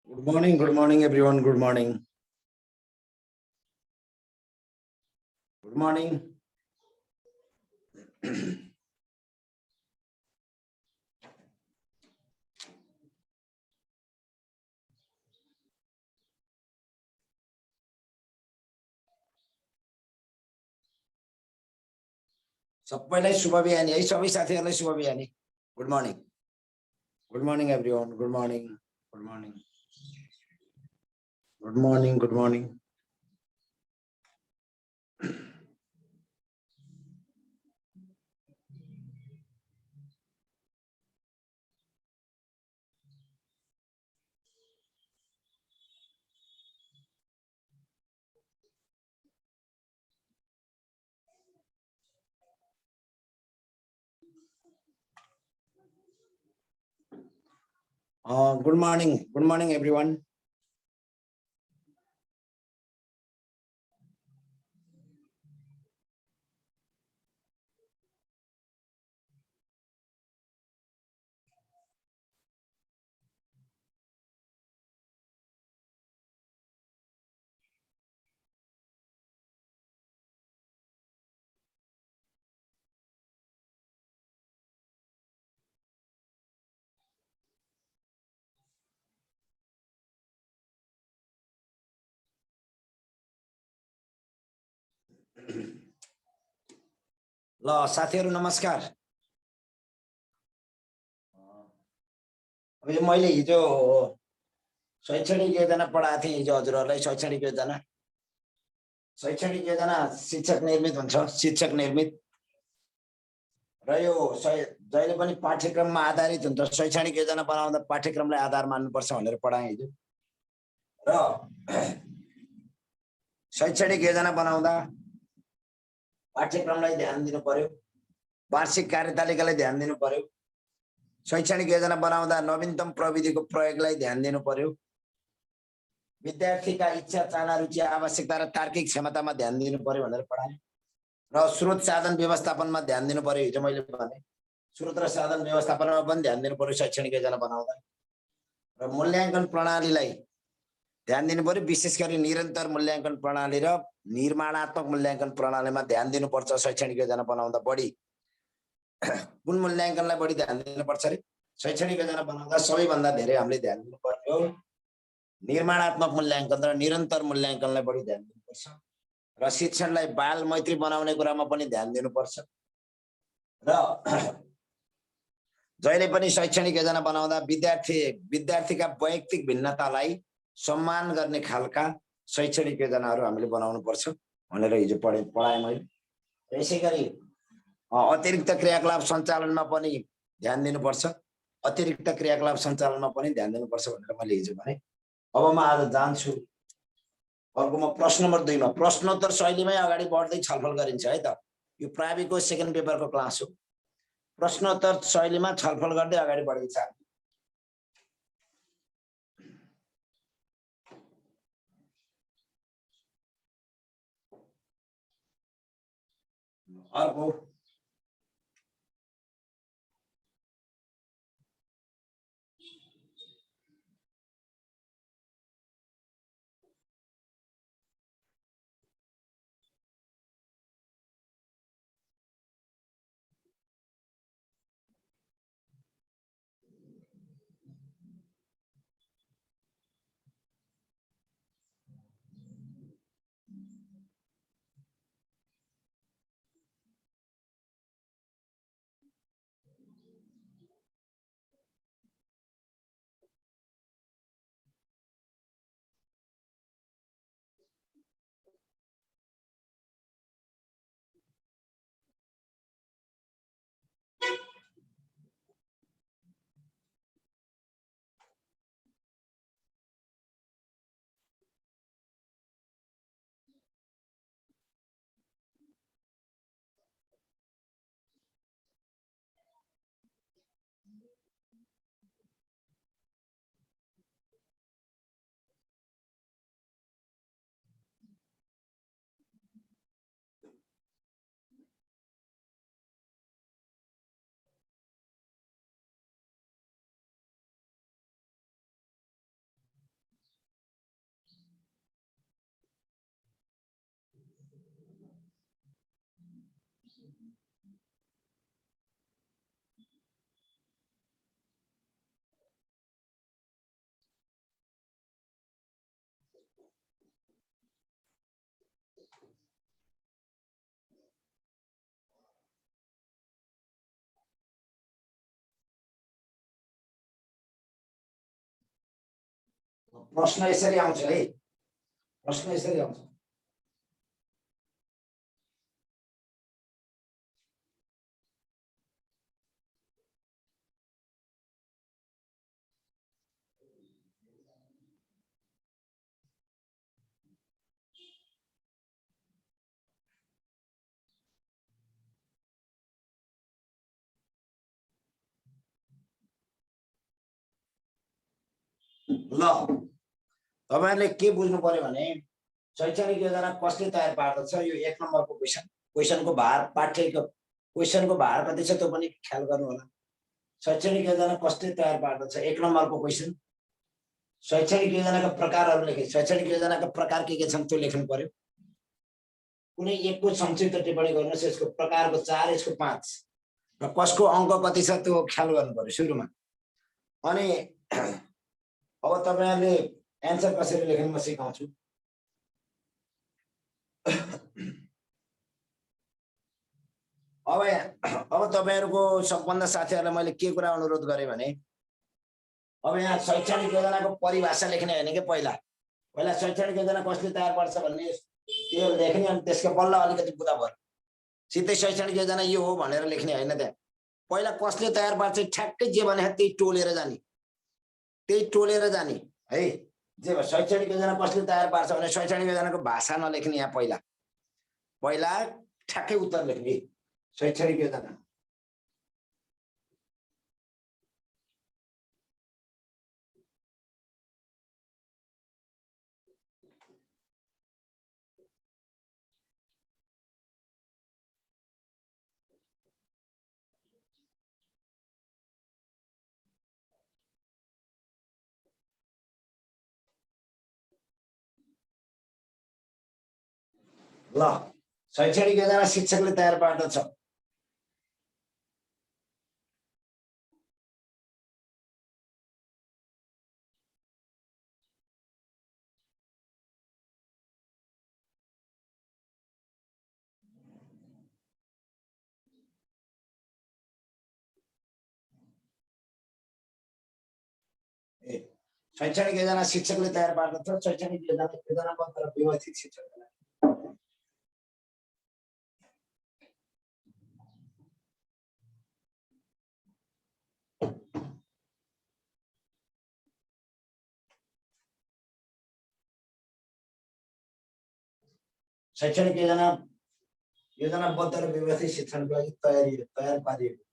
Good morning, everyone. Good morning. Good morning. सबैलाई शुभ बिहानी है सबै साथीहरूलाई शुभ बिहानी good morning everyone good morning good morning good morning good morning good morning everyone ल साथीहरू नमस्कार। अब मैले हिजो शैक्षणिक योजना पढाएको थिएँ हिजो हजुरहरूलाई। शैक्षणिक योजना शिक्षक निर्मित हुन्छ, शिक्षक निर्मित र यो जहिले पनि पाठ्यक्रममा आधारित हुन्छ। शैक्षणिक योजना बनाउँदा पाठ्यक्रमलाई आधार मान्नुपर्छ भनेर पढाएँ हिजो। र शैक्षणिक योजना बनाउँदा पाठ्यक्रमलाई ध्यान दिनु पर्यो, वार्षिक कार्यतालिकालाई ध्यान दिनु पर्यो, शैक्षणिक योजना बनाउँदा नवीनतम प्रविधिको प्रयोगलाई ध्यान दिनु पर्यो, विद्यार्थीका इच्छा चाहना रुचि आवश्यकता र तार्किक क्षमतामा ध्यान दिनु पर्यो भनेर पढाएँ। र स्रोत साधन व्यवस्थापनमा ध्यान दिनु पर्यो। हिजो मैले भने स्रोत र साधन व्यवस्थापनमा पनि ध्यान दिनु पर्यो शैक्षणिक योजना बनाउँदा। र मूल्याङ्कन प्रणालीलाई ध्यान दिनु पर्यो, विशेष गरी निरन्तर मूल्याङ्कन प्रणाली र निर्माणात्मक मूल्याङ्कन प्रणालीमा ध्यान दिनुपर्छ शैक्षणिक योजना बनाउँदा बढी। कुन मूल्याङ्कनलाई बढी ध्यान दिनुपर्छ अरे? शैक्षणिक योजना बनाउँदा सबैभन्दा धेरै हामीले ध्यान दिनुपर्ने हो निर्माणात्मक मूल्याङ्कन र निरन्तर मूल्याङ्कनलाई बढी ध्यान दिनुपर्छ। र शिक्षणलाई बाल मैत्री बनाउने कुरामा पनि ध्यान दिनुपर्छ। र जहिले पनि शैक्षणिक योजना बनाउँदा विद्यार्थीका वैयक्तिक भिन्नतालाई सम्मान गर्ने खालका शैक्षणिक योजनाहरू हामीले बनाउनु पर्छ भनेर हिजो पढाएँ मैले। यसै गरी अतिरिक्त क्रियाकलाप सञ्चालनमा पनि ध्यान दिनुपर्छ, अतिरिक्त क्रियाकलाप सञ्चालनमा पनि ध्यान दिनुपर्छ भनेर मैले हिजो भने। अब म आज जान्छु अर्कोमा प्रश्न नम्बर 2 मा प्रश्नोत्तर शैलीमै अगाडि बढ्दै छलफल गरिन्छ है त। यो प्राविको सेकेन्ड पेपरको क्लास हो। प्रश्नोत्तर शैलीमा छलफल गर्दै अगाडि बढ्दैछ। अर्को प्रश्न यसरी आउँछ है, प्रश्न यसरी आउँछ। ल तपाईहरुले के बुझ्नु पर्यो भने शैक्षणिक योजना कसले तयार पार्दछ, यो 1 नम्बरको क्वेशन। क्वेशनको भार, पाठ्यको क्वेशनको भार कति छ त्यो पनि ख्याल गर्नु होला। शैक्षणिक योजना कसले तयार पार्दछ, 1 नम्बरको क्वेशन। शैक्षणिक योजनाका प्रकारहरू लेखे, शैक्षणिक योजनाका प्रकार के छन् त्यो लेख्नु पर्यो। कुनै एकको संक्षिप्त टिप्पणी गर्नुहोस्, यसको प्रकारको 4, यसको 5 र कसको अङ्क कति छ त्यो ख्याल गर्नु पर्यो सुरुमा। अनि अब तपाईहरुले एन्सर कसरी लेख्ने म सिकाउँछु। अब तपाईहरुको सबभन्दा साथीहरुलाई मैले के कुरा अनुरोध गरे भने अब यहाँ शैक्षणिक योजनाको परिभाषा लेख्ने हैन के पहिला शैक्षणिक योजना कसले तयार पार्छ भन्ने त्यो लेख्ने, अनि त्यसको बल्ल अलिकति बुझा भयो। सिधै शैक्षणिक योजना यो हो भनेर लेख्ने हैन। त्यहाँ पहिला कसले तयार पार्छ ठ्याक्कै जे भने त्यही टोलेर जाने है। जे शैक्षणिक योजना कसले तयार पार्छ भने शैक्षणिक योजनाको भाषा नलेख्ने, यहाँ पहिला ठ्याक्कै उत्तर लेख्ने शैक्षणिक योजना। ल शैक्षणिक योजना शिक्षकले तयार पार्दछ। शैक्षणिक योजना शिक्षकले तयार पार्दछ। शैक्षणिक योजनाबद्ध र व्यवस्थित शिक्षकलाई शैक्षणिक योजनाबद्ध र व्यवस्थित शिक्षणको लागि तयार पारिएको।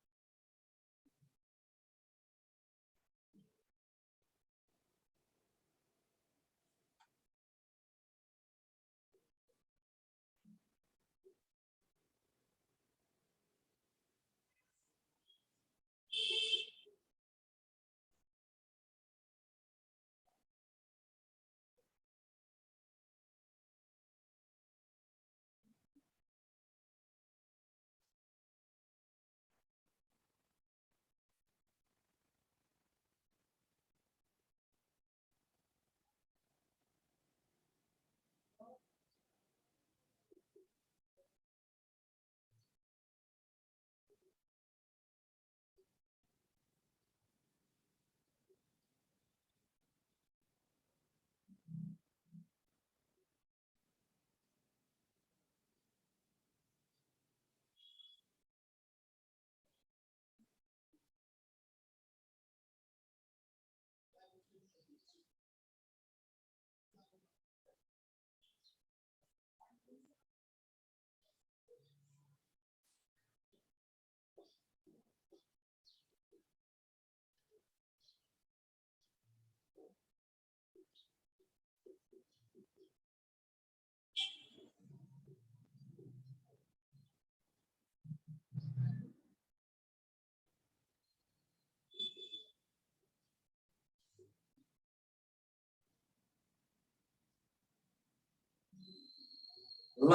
ल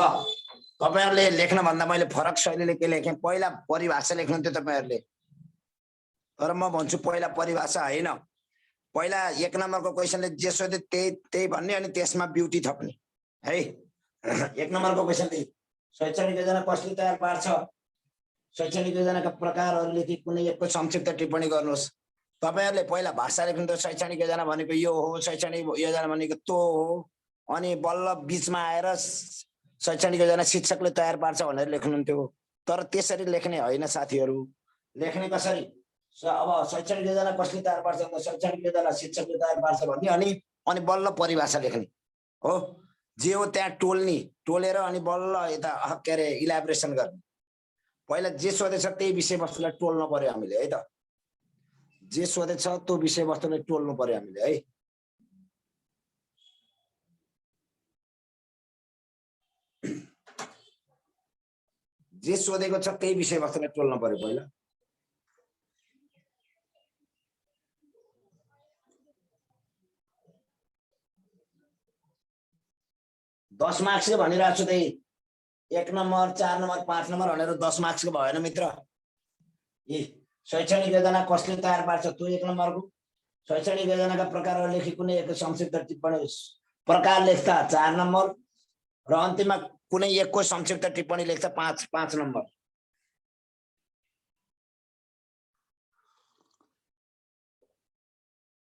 तपाईहरुले लेख्न भन्दा मैले फरक शैलीले के लेखेँ, पहिला परिभाषा लेख्नु थियो तपाईहरुले, तर म भन्छु पहिला परिभाषा हैन, पहिला 1 नम्बरको क्वेशनले जे सोध्यो त्यही भन्ने, अनि त्यसमा ब्युटी थप्ने है। 1 नम्बरको क्वेशनले शैक्षणिक योजना कसले तयार पार्छ, शैक्षणिक योजनाका प्रकारहरु लेखी कुनै एकको संक्षिप्त टिप्पणी गर्नुहोस्। तपाईहरुले पहिला भाषा लेख्नु त शैक्षणिक योजना भनेको यो हो, शैक्षणिक योजना भनेको त्यो हो, अनि बल्ल बीचमा आएर शैक्षणिक योजना शिक्षकले तयार पार्छ भनेर लेख्नुहुन्थ्यो। तर त्यसरी लेख्ने होइन साथीहरु। लेख्ने कसरी? अब शैक्षणिक योजना कसले तयार पार्छ त शैक्षणिक योजना शिक्षकले तयार पार्छ भन्ने अनि बल्ल परिभाषा लेख्ने हो। जे हो त्यहाँ टोल्ने, टोलेर अनि बल्ल यता के अरे इलाबोरेसन गर्ने। पहिला जे सोधेछ त्यही विषयवस्तुलाई टोल्नु पर्यो हामीले है त। जे सोधेछ त्यो विषयवस्तुलाई टोल्नु पर्यो हामीले है। जे सोधेको छ त्यही विषयवस्तुलाई टोल्नु पर्यो पहिला। 10 मार्क्सको भनिरहेको छु त्यही 1 नम्बर 4 नम्बर 5 नम्बर भनेर 10 मार्क्सको भएन मित्र। ए शैक्षणिक योजना कसले तयार पार्छ त्यो 1 नम्बरको। शैक्षणिक योजनाका प्रकारहरू लेखी कुनै एक संक्षिप्त टिप्पणी प्रकार लेख्दा 4 नम्बर र अन्तिममा कुनै एकको संक्षिप्त टिप्पणी लेख्दा 5 नम्बर।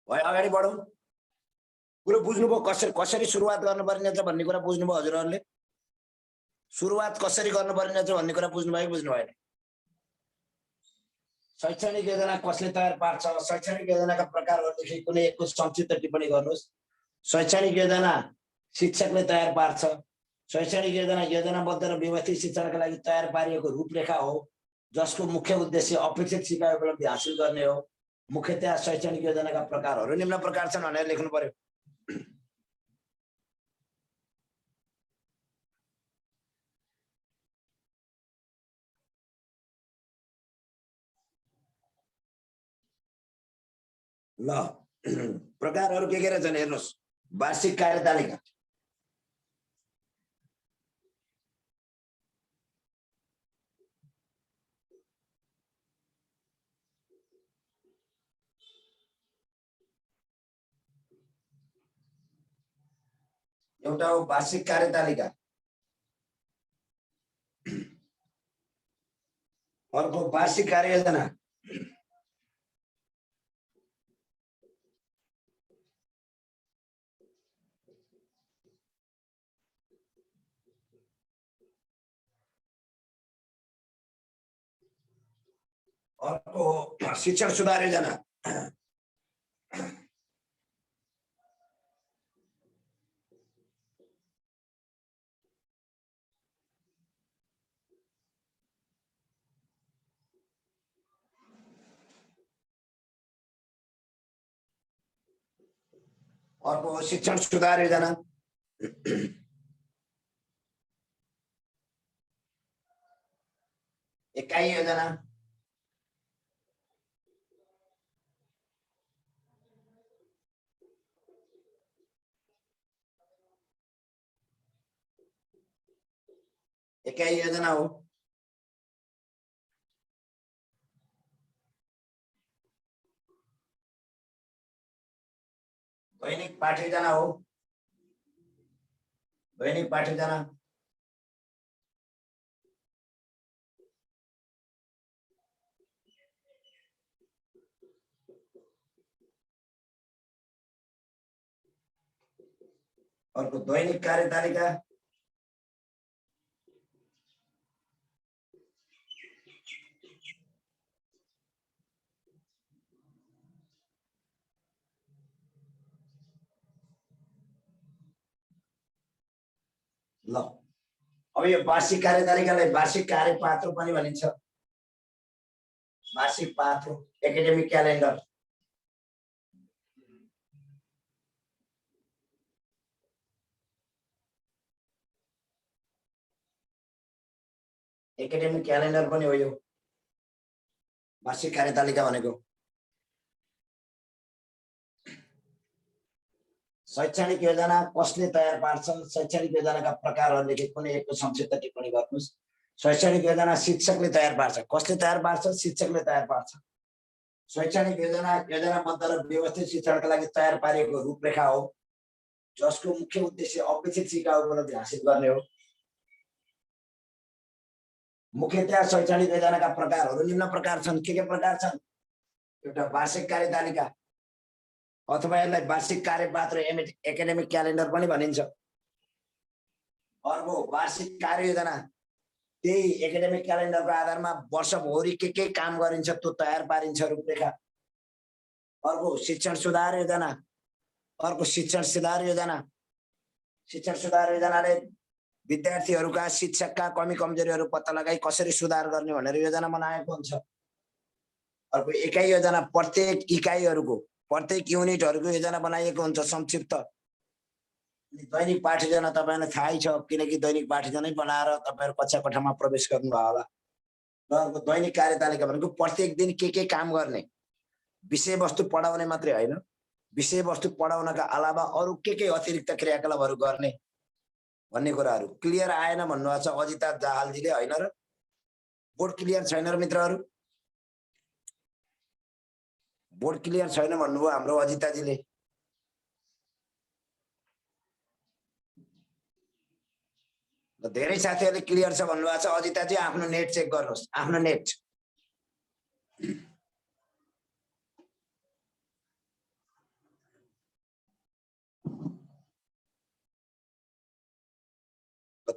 भयो अगाडि बढौं। कुरो बुझ्नुभयो कसरी सुरुवात गर्नुपर्ने छ भन्ने कुरा बुझ्नुभयो हजुरहरुले? सुरुवात कसरी गर्नुपर्ने छ भन्ने कुरा बुझ्नुभयो कि बुझ्नु भएन? शैक्षणिक योजना कसले तयार पार्छ? शैक्षणिक योजनाका प्रकारहरूदेखि कुनै एकको संक्षिप्त टिप्पणी गर्नुहोस्। शैक्षणिक योजना शिक्षकले तयार पार्छ। शैक्षणिक योजना योजनाबद्ध र व्यवस्थित शिक्षणका लागि तयार पारिएको रूपरेखा हो जसको मुख्य उद्देश्य अपेक्षित सिकाइ उपलब्धि हासिल गर्ने हो। मुख्यतया शैक्षणिक योजनाका प्रकारहरू निम्न प्रकार छन् भनेर लेख्नु पर्यो। ल प्रकारहरू के रहेछन् हेर्नुस्। वार्षिक कार्यतालिका, एउटा हो वार्षिक कार्यतालिका, अर्को वार्षिक कार्ययोजना, अर्को शिक्षण सुधार योजना, अर्को शिक्षण सुधार योजना, इकाइ योजना, इकाइ योजना हो। दैनिक पाठ योजना हो। दैनिक पाठ योजना, अर्को दैनिक कार्यतालिका, ल अब यो वार्षिक कार्यतालिकालाई वार्षिक कार्यपात्र पनि भनिन्छ। वार्षिक पात्र एकाडेमिक क्यालेन्डर, एकाडेमिक क्यालेन्डर पनि हो यो वार्षिक कार्यतालिका भनेको। शैक्षणिक योजना कसले तयार पार्छ? शैक्षणिक योजनाका प्रकारहरूदेखि कुनै एकको संक्षिप्त टिप्पणी गर्नुहोस्। शैक्षणिक योजना शिक्षकले तयार पार्छ। कसले तयार पार्छ? शिक्षकले तयार पार्छ। शैक्षणिक योजना योजनाबद्ध र व्यवस्थित शिक्षणका लागि तयार पारिएको रूपरेखा हो जसको मुख्य उद्देश्य अपेक्षित सिकाइ उपलब्धि हासिल गर्ने हो। मुख्यतया शैक्षणिक योजनाका प्रकारहरू निम्न प्रकार छन्। के प्रकार छन्? एउटा वार्षिक कार्यतालिका अथवा यसलाई वार्षिक कार्यपत्र एकाडेमिक क्यालेन्डर पनि भनिन्छ। अर्को वार्षिक कार्ययोजना, त्यही एकाडेमिक क्यालेन्डरको आधारमा वर्षभरि के काम गरिन्छ त्यो तयार पारिन्छ रूपरेखा। अर्को शिक्षण सुधार योजना, अर्को शिक्षण सुधार योजना। शिक्षण सुधार योजनाले विद्यार्थीहरूका शिक्षकका कमी कमजोरीहरू पत्ता लगाई कसरी सुधार गर्ने भनेर योजना बनाएको हुन्छ। अर्को इकाइ योजना, प्रत्येक इकाइहरूको प्रत्येक युनिटहरूको योजना बनाइएको हुन्छ संक्षिप्त। दैनिक पाठ्ययोजना तपाईलाई थाहै छ, किनकि दैनिक पाठ्ययोजना बनाएर तपाईहरु कक्षा कोठामा प्रवेश गर्नुभयो होला। र अर्को दैनिक कार्यतालिका भनेको प्रत्येक दिन के काम गर्ने, विषयवस्तु पढाउने मात्रै होइन, विषयवस्तु पढाउनका अलावा अरू के अतिरिक्त क्रियाकलापहरू गर्ने भन्ने कुराहरू क्लियर आएन भन्नुभएको छ अजिता दाहालजीले, होइन र? बोर्ड क्लियर छैन र मित्रहरू? बोर्ड क्लियर छैन भन्नुभयो हाम्रो अजिताजीले। धेरै साथीहरूले क्लियर छ भन्नुभएको छ। अजिताजी आफ्नो नेट चेक गर्नुहोस्, आफ्नो नेट।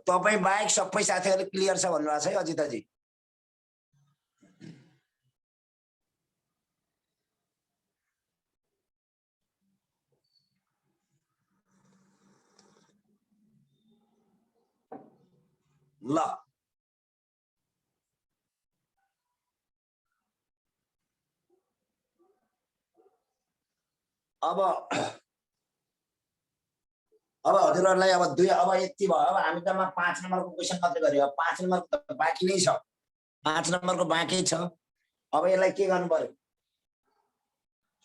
तपाई बाहेक सबै साथीहरूले क्लियर छ भन्नुभएको छ है अजिताजी। ल अब हजुरहरुलाई अब यति भयो। अब हामी त 5 नम्बरको क्वेशन मात्रै गरियो। 5 नम्बर त बाँकी नै छ, 5 नम्बरको बाँकी छ। अब यसलाई के गर्नु पर्यो?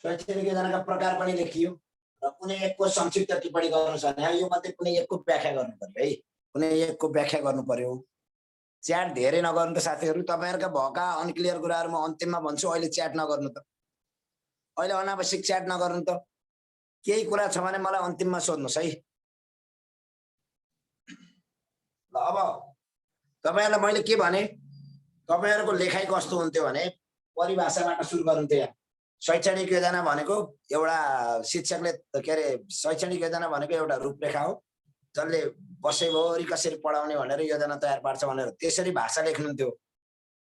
शैक्षणिक योजनाका प्रकार पनि लेखियो र कुनै एकको संक्षिप्त टिप्पणी गर्नु छ भने यो मध्ये कुनै एकको व्याख्या गर्नु पर्यो है, कुनै एकको व्याख्या गर्नु पर्यो। च्याट धेरै नगर्नु त साथीहरु, तपाईहरुका भएका अनक्लियर कुराहरु म अन्तिममा भन्छु। अहिले च्याट नगर्नु त, अहिले अनावश्यक च्याट नगर्नु त। केही कुरा छ भने मलाई अन्तिममा सोध्नुस् है। ल अब तपाईहरुलाई मैले के भने, तपाईहरुको लेखाइ कस्तो हुन्थ्यो भने परिभाषाबाट सुरु गर्नुहुन्थ्यो। यहाँ शैक्षणिक योजना भनेको एउटा शिक्षकले के अरे शैक्षणिक योजना भनेको एउटा रूपरेखा हो जसले वर्षैभरि कसरी पढाउने भनेर योजना तयार पार्छ भनेर त्यसरी भाषा लेख्नुहुन्थ्यो।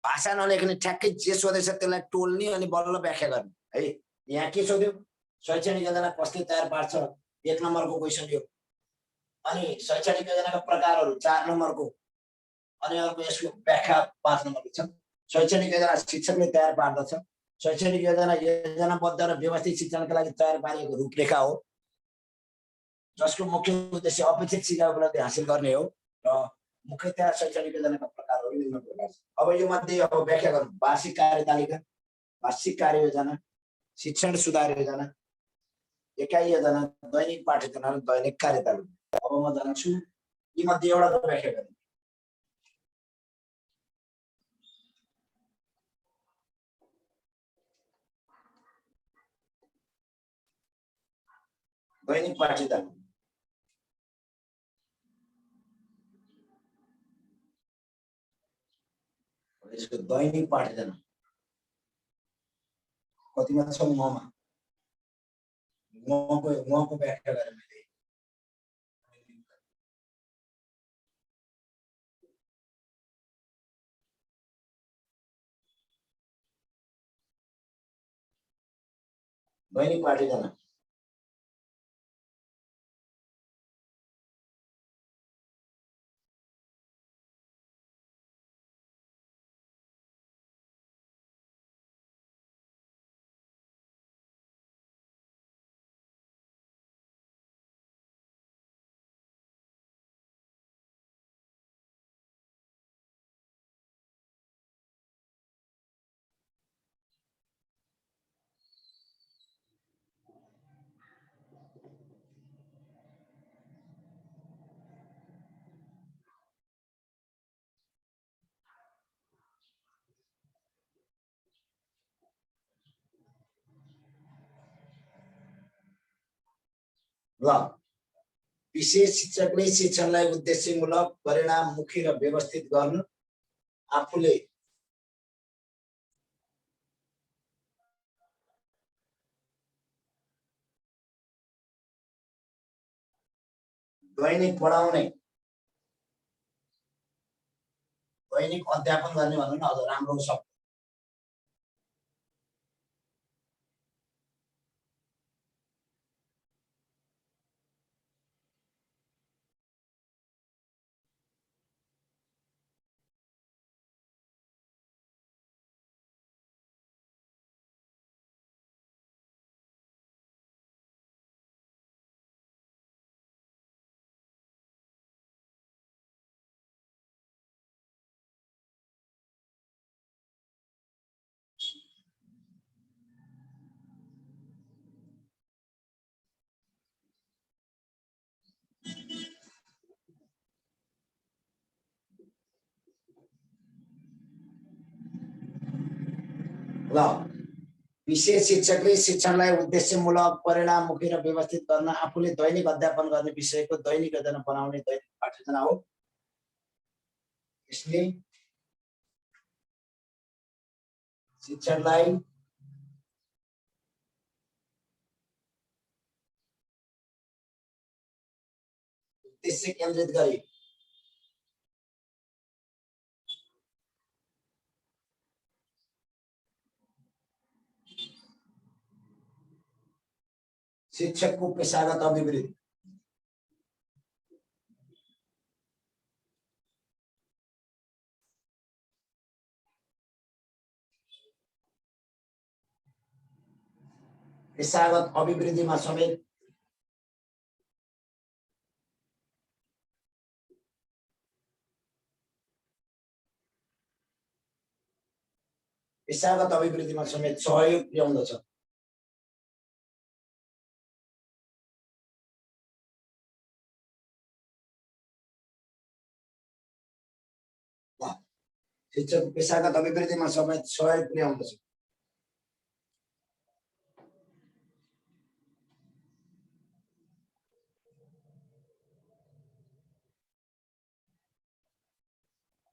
भाषा नलेख्ने ठ्याक्कै जे सोधेछ त्यसलाई टोल्ने अनि बल्ल व्याख्या गर्ने है। यहाँ के सोध्यो? शैक्षणिक योजना कसले तयार पार्छ? 1 नम्बरको क्वेशन यो। अनि शैक्षणिक योजनाका प्रकारहरू 4 नम्बरको, अनि अर्को यसको व्याख्या 5 नम्बरको छ। शैक्षणिक योजना शिक्षकले तयार पार्दछ। शैक्षणिक योजना योजनाबद्ध र व्यवस्थित शिक्षणका लागि तयार पारिएको रूपरेखा हो जसको मुख्य उद्देश्य अपेक्षित शिक्षा उपलब्धि हासिल गर्ने हो र मुख्यतया शैक्षणिक योजनाका प्रकारहरू निम्न प्रकार छन्। अब यो मध्ये अब व्याख्या गर्नु। वार्षिक कार्यतालिका, वार्षिक कार्ययोजना, शिक्षण सुधार योजना, इकाइ योजना, दैनिक पाठ्ययोजना र दैनिक कार्यतालिका। अब म जान्छु यी मध्ये एउटाको व्याख्या गर्नु। दैनिक पाठ्ययोजना यसको दैनिक पाठ्ययोजना कतिमा छ? मको व्याख्या गरेँ मैले। दैनिक पाठ्ययोजना ल विशेष शिक्षकले शिक्षणलाई उद्देश्यमूलक, परिणाममुखी र व्यवस्थित गर्न, आफूले दैनिक पढाउने दैनिक अध्यापन गर्ने भन्नु न अझ राम्रो शब्द। ल विषय शिक्षकले शिक्षणलाई उद्देश्यमूलक परिणाममुखी र व्यवस्थित गर्न आफूले दैनिक अध्यापन गर्ने विषयको दैनिक योजना बनाउने दैनिक पाठयोजना हो। यसले शिक्षणलाई उद्देश्य केन्द्रित गरी शिक्षकको पेशागत अभिवृद्धि पेशागत अभिवृद्धिमा समेत सहयोग पुर्याउँदछ। शिक्षकको पेशागत अभिवृद्धिमा समेत सहयोग पुर्याउँदछ।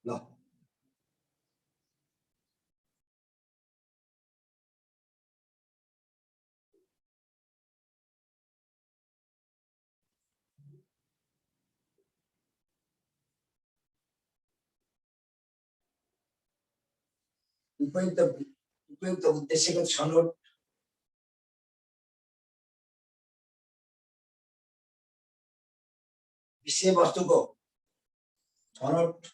ल उपयुक्त उद्देश्यको छनौट विषयवस्तुको छनौट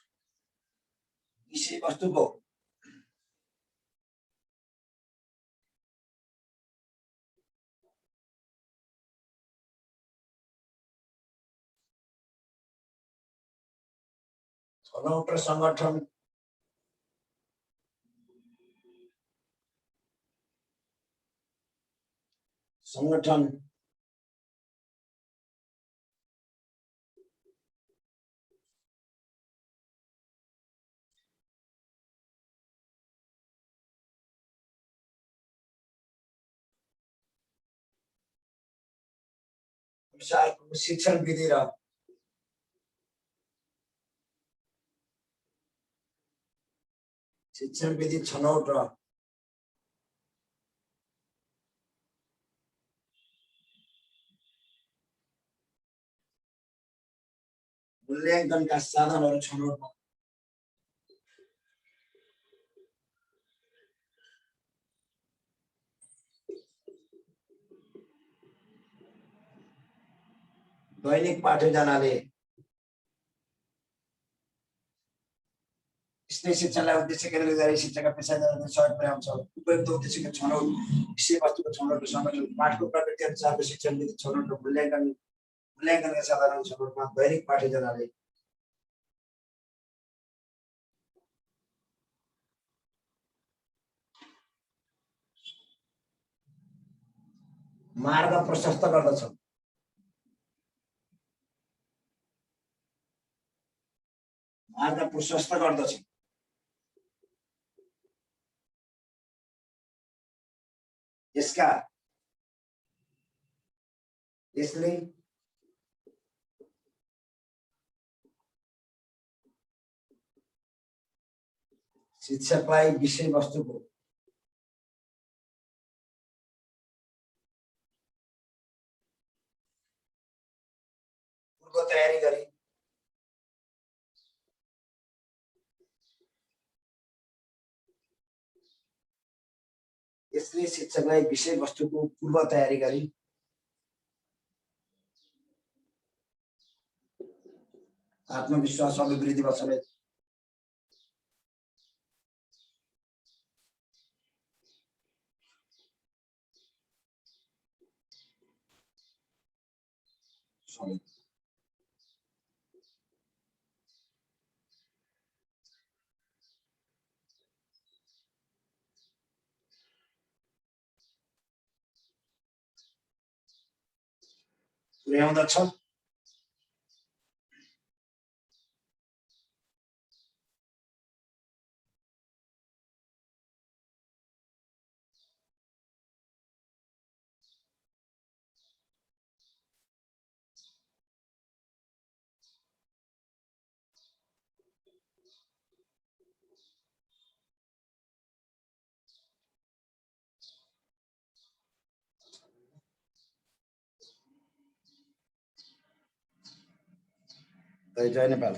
र संगठन शिक्षण विधि र शिक्षण विधि छनौट र मूल्याङ्कनका साधनहरू छनौट दैनिक पाठयोजनाले इसले शिक्षणलाई उद्देश्य केन्द्रित गरी शिक्षकका पेसागत सहयोग पुर्याउँछ। उपयुक्त उद्देश्यको छनौट विषयवस्तुको छनौट र संगठन पाठको प्रकृति अनुसारको शिक्षण विधि छनौट र मूल्याङ्कनका साधनहरू छनौटमा दैनिक पाठयोजनाले मार्ग प्रशस्त गर्दछ। यसले शिक्षकलाई विषयवस्तुको तयारी गरी यसले शिक्षकलाई विषय वस्तुको पूर्व तयारी गरी आत्मविश्वास अभिवृद्धिमा समेत पुर्याउँदछ। जय नेपाल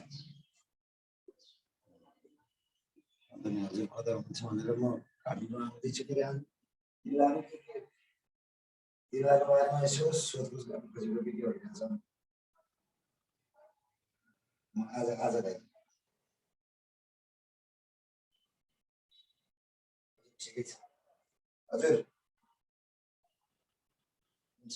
हजुर कता हुन्छ भनेर म काठमाडौँ आउँदैछु के जिल्लाको बारेमा यसो सोधपुछ गर्न खोजेको भिडियोहरू छ म आज ठिकै छ हजुर हुन्छ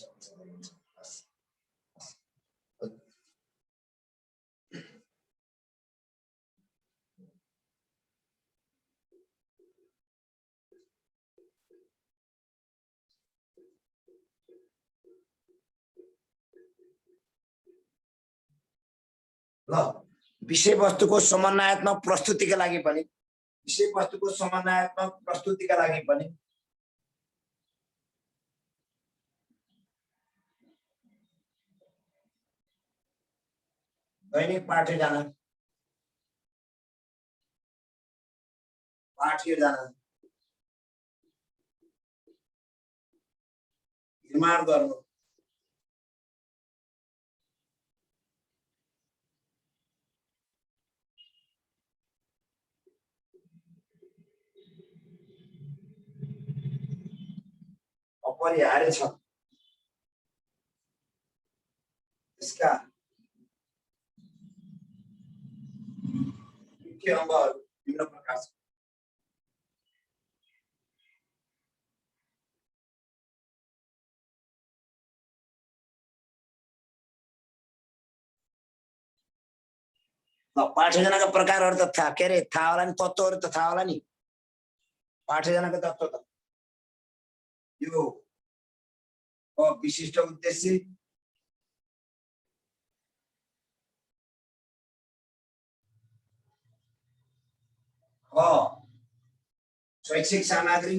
ल विषय वस्तुको समन्वयात्मक प्रस्तुतिका लागि पनि दैनिक पाठ योजना निर्माण गर्नु अपरिहार्य छ। यसका मुख्य अङ्गहरू विभिन्न प्रकार छन्। पाठयोजनाका प्रकारहरू त थाहा के अरे थाहा होला नि, तत्त्वहरू त थाहा होला नि। पाठयोजनाको तत्त्व त यो विशिष्ट उद्देश्य, शैक्षिक सामग्री,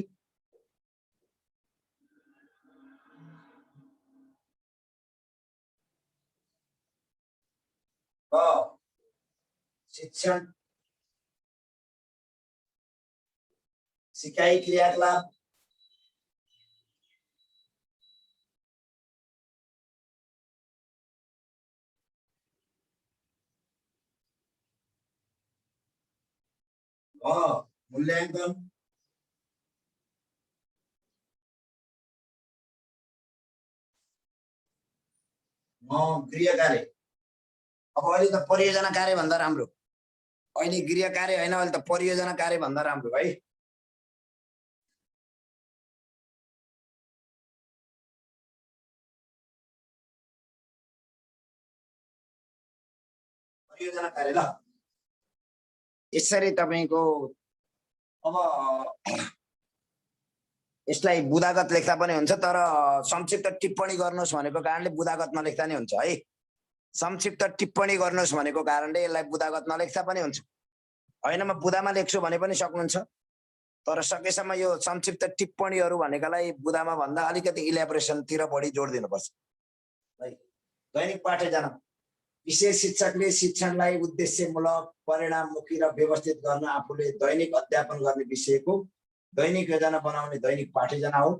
शिक्षण, सिकाइ क्रियाकलाप, मूल्याङ्कन, गृह कार्य। अब अहिले त परियोजना कार्य भन्दा राम्रो, अहिले गृह कार्य होइन, अहिले त परियोजना कार्य भन्दा राम्रो है। परियोजना कार्य ल यसरी तपाईको अब यसलाई बुदागत लेख्दा पनि हुन्छ, तर संक्षिप्त टिप्पणी गर्नुहोस् भनेको कारणले बुदागत नलेख्दा नि हुन्छ है। संक्षिप्त टिप्पणी गर्नुहोस् भनेको कारणले यसलाई बुदागत नलेख्दा पनि हुन्छ। होइन म बुदामा लेख्छु भने पनि सक्नुहुन्छ, तर सकेसम्म यो संक्षिप्त टिप्पणीहरू भनेकालाई बुदामा भन्दा अलिकति इलेबोरेसनतिर बढी जोड दिनुपर्छ है। दैनिक पाठयोजना विशेष शिक्षकले शिक्षणलाई उद्देश्यमूलक, परिणाममुखी र व्यवस्थित गर्न आफूले दैनिक अध्यापन गर्ने विषयको दैनिक योजना बनाउने दैनिक पाठयोजना हो।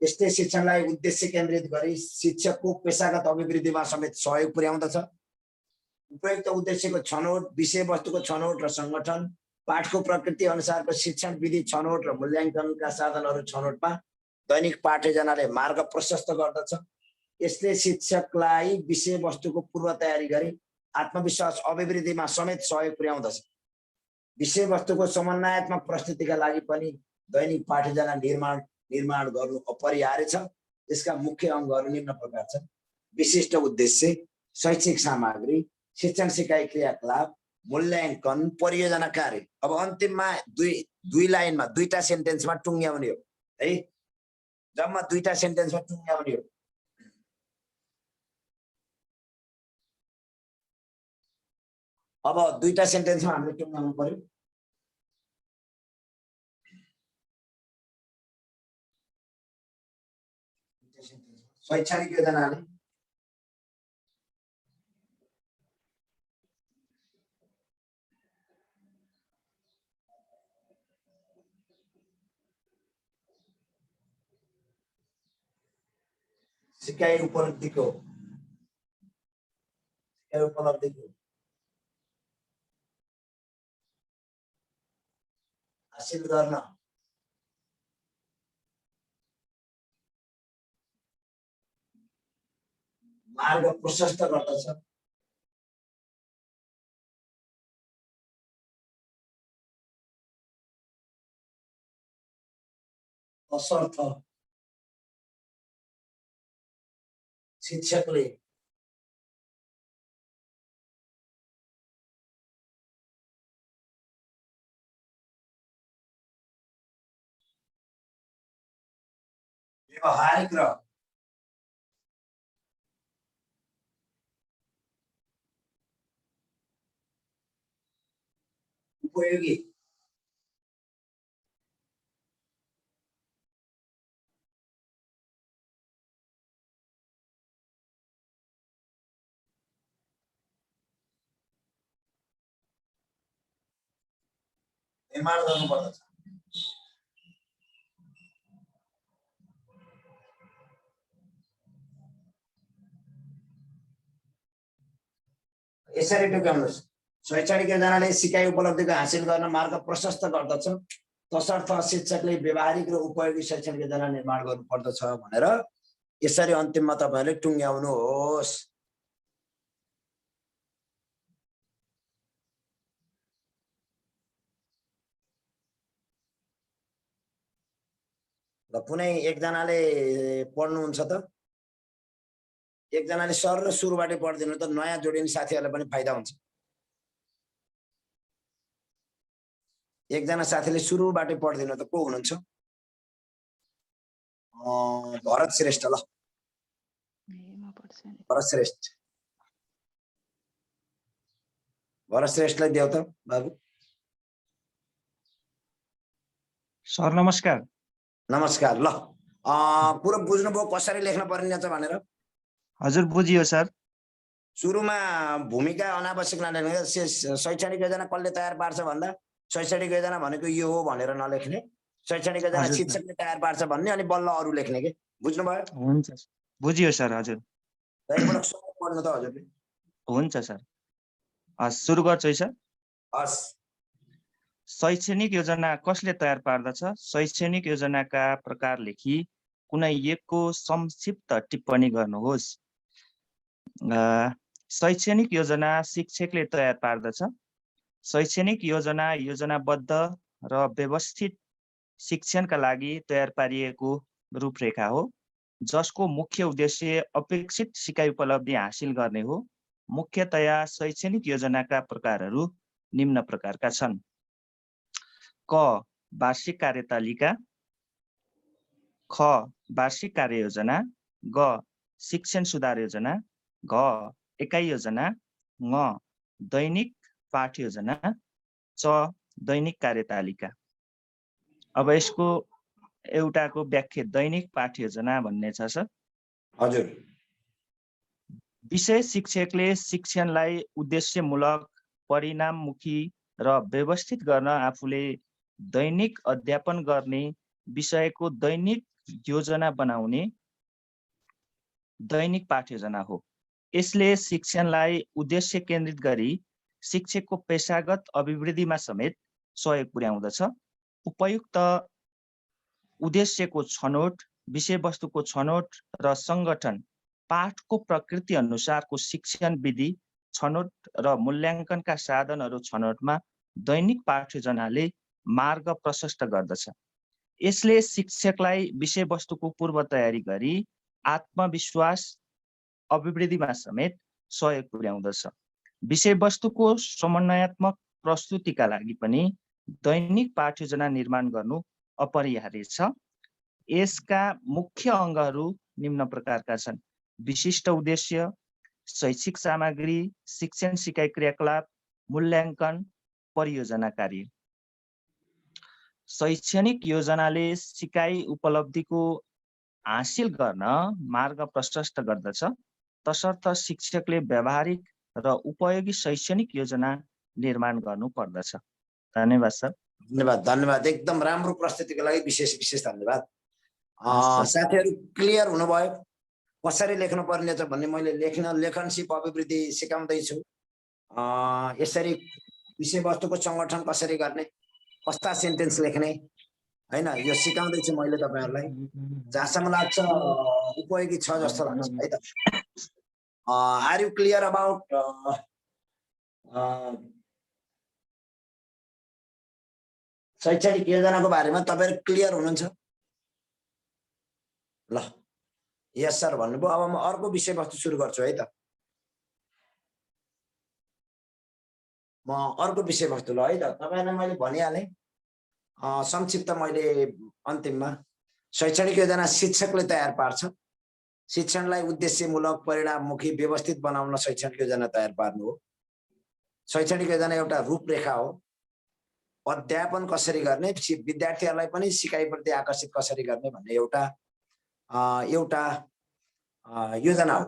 यस्तै शिक्षणलाई उद्देश्य केन्द्रित गरी शिक्षकको पेशागत अभिवृद्धिमा समेत सहयोग पुर्याउँदछ। उपयुक्त उद्देश्यको छनौट, विषयवस्तुको छनौट र संगठन, पाठको प्रकृति अनुसारको शिक्षण विधि छनौट र मूल्याङ्कनका साधनहरू छनौटमा दैनिक पाठयोजनाले मार्ग प्रशस्त गर्दछ। यसले शिक्षकलाई विषयवस्तुको पूर्व तयारी गरी आत्मविश्वास अभिवृद्धिमा समेत सहयोग पुर्याउँदछ। विषयवस्तुको समन्वयात्मक प्रस्तुतिका लागि पनि दैनिक पाठयोजना निर्माण गर्नु अपरिहार्य छ। यसका मुख्य अङ्गहरू निम्न प्रकार छन्: विशिष्ट उद्देश्य, शैक्षिक सामग्री, शिक्षण सिकाइ क्रियाकलाप, मूल्याङ्कन, परियोजना कार्य। अब अन्तिममा दुई लाइनमा दुईटा सेन्टेन्समा टुङ्ग्याउने हो है, जम्मा दुईटा सेन्टेन्समा टुङ्ग्याउने हो। अब दुईटा सेन्टेन्समा हामीले टुङ्ग्याउनु पर्यो। शैक्षणिक योजनाले सिकाइ उपलब्धिको हासिल गर्न मार्ग प्रशस्त गर्दछ। तसर्थ शिक्षकले व्यवहारिक र उपयोगी निर्माण गर्नुपर्दछ। यसरी टुक्याउनुहोस्: शैक्षणिक योजनाले सिकाइ उपलब्धिको हासिल गर्न मार्ग प्रशस्त गर्दछ। तसर्थ शिक्षकले व्यवहारिक र उपयोगी शैक्षणिक योजना निर्माण गर्नुपर्दछ भनेर यसरी अन्तिममा तपाईहरुले टुङ्ग्याउनुहोस्। र कुनै एकजनाले पढ्नुहुन्छ त? एकजनाले सर र सुरुबाटै पढ्दिनु त नयाँ जोडिने साथीहरुलाई पनि फाइदा हुन्छ। एकजना साथीले सुरुबाटै पढ्दिनु त को हुनुहुन्छ? भरत श्रेष्ठ। ल भरत श्रेष्ठ, भरत श्रेष्ठलाई देऊ त बाबु। सर नमस्कार। नमस्कार। ल पुरो बुझ्नुभयो कसरी लेख्न पर्ने छ भनेर? हजुर बुझियो सर। सुरुमा भूमिका अनावश्यक नलेख्ने। शैक्षणिक योजना कसले तयार पार्छ भन्दा शैक्षणिक योजना भनेको यो हो भनेर नलेख्ने। शैक्षणिक योजना शिक्षकले तयार पार्छ भन्ने, अनि बल्ल अरु लेख्ने के। बुझ्नुभयो? हुन्छ बुझियो सर। हजुर एकपटक सबै पढ्नु त हजुरले। हुन्छ सर। सुरु गर्छु है सर। हस्। शैक्षणिक योजना कसले तयार पार्दछ? शैक्षणिक योजनाका प्रकार लेखी कुनै एकको संक्षिप्त टिप्पणी गर्नुहोस्। शैक्षणिक योजना शिक्षकले तयार पार्दछ। शैक्षणिक योजना योजनाबद्ध र व्यवस्थित शिक्षणका लागि तयार पारिएको रूपरेखा हो, जसको मुख्य उद्देश्य अपेक्षित सिकाइ उपलब्धि हासिल गर्ने हो। मुख्यतया शैक्षणिक योजनाका प्रकारहरू निम्न प्रकारका छन्: क वार्षिक कार्यतालिका, ख वार्षिक कार्ययोजना, ग शिक्षण सुधार योजना, घ एकाइ योजना, ङ दैनिक पाठ योजना, च दैनिक कार्यतालिका। अब यसको एउटाको व्याख्या दैनिक पाठ योजना भन्ने छ सर। हजुर। विषय शिक्षकले शिक्षणलाई उद्देश्यमूलक, परिणाममुखी र व्यवस्थित गर्न आफूले दैनिक अध्यापन गर्ने विषयको दैनिक योजना बनाउने दैनिक पाठ योजना हो। यसले शिक्षणलाई उद्देश्य केन्द्रित गरी शिक्षकको पेशागत अभिवृद्धिमा समेत सहयोग पुर्याउँदछ। उपयुक्त उद्देश्यको छनौट, विषयवस्तुको छनौट र सङ्गठन, पाठको प्रकृति अनुसारको शिक्षण विधि छनौट र मूल्याङ्कनका साधनहरू छनौटमा दैनिक पाठ योजनाले मार्ग प्रशस्त गर्दछ। यसले शिक्षकलाई विषयवस्तुको पूर्व तयारी गरी आत्मविश्वास अभिवृद्धिमा समेत सहयोग पुर्याउँदछ। विषयवस्तुको समन्वयात्मक प्रस्तुतिका लागि पनि दैनिक पाठ योजना निर्माण गर्नु अपरिहार्य छ। यसका मुख्य अङ्गहरू निम्न प्रकारका छन्: विशिष्ट उद्देश्य, शैक्षिक सामग्री, शिक्षण सिकाइ क्रियाकलाप, मूल्याङ्कन, परियोजना कार्य। शैक्षणिक योजनाले सिकाइ उपलब्धिको हासिल गर्न मार्ग प्रशस्त गर्दछ, तसर्थ शिक्षकले व्यावहारिक र उपयोगी शैक्षणिक योजना निर्माण गर्नु पर्दछ। धन्यवाद सर। धन्यवाद, धन्यवाद। एकदम राम्रो प्रस्तुतिको लागि विशेष धन्यवाद। सर। साथीहरू क्लियर हुनुभयो कसरी लेख्नु पर्ने छ भन्ने? मैले लेखन सिप अभिवृद्धि सिकाउँदैछु। यसरी विषयवस्तुको सङ्गठन कसरी गर्ने, कस्ता सेन्टेन्स लेख्ने, हैन, यो सिकाउँदैछु मैले तपाईहरुलाई। जहाँसम्म लाग्छ उपयोगी छ जस्तो लाग्छ है त। आर यु क्लियर अबाउट शैक्षणिक योजनाको बारेमा? तपाईहरु क्लियर हुनुहुन्छ? ल, यस सर भन्नुभयो। अब म अर्को विषयवस्तु सुरु गर्छु है त। म अर्को विषयवस्तु ल है त तपाईहरुलाई मैले भनिहालेँ संक्षिप्त मैले अन्तिममा। शैक्षणिक योजना शिक्षकले तयार पार्छ। शिक्षणलाई उद्देश्यमूलक, परिणाममुखी, व्यवस्थित बनाउन शैक्षणिक योजना तयार पार्नु हो। शैक्षणिक योजना एउटा रूपरेखा हो। अध्यापन कसरी गर्ने, विद्यार्थीहरूलाई पनि सिकाइप्रति आकर्षित कसरी गर्ने भन्ने एउटा योजना हो।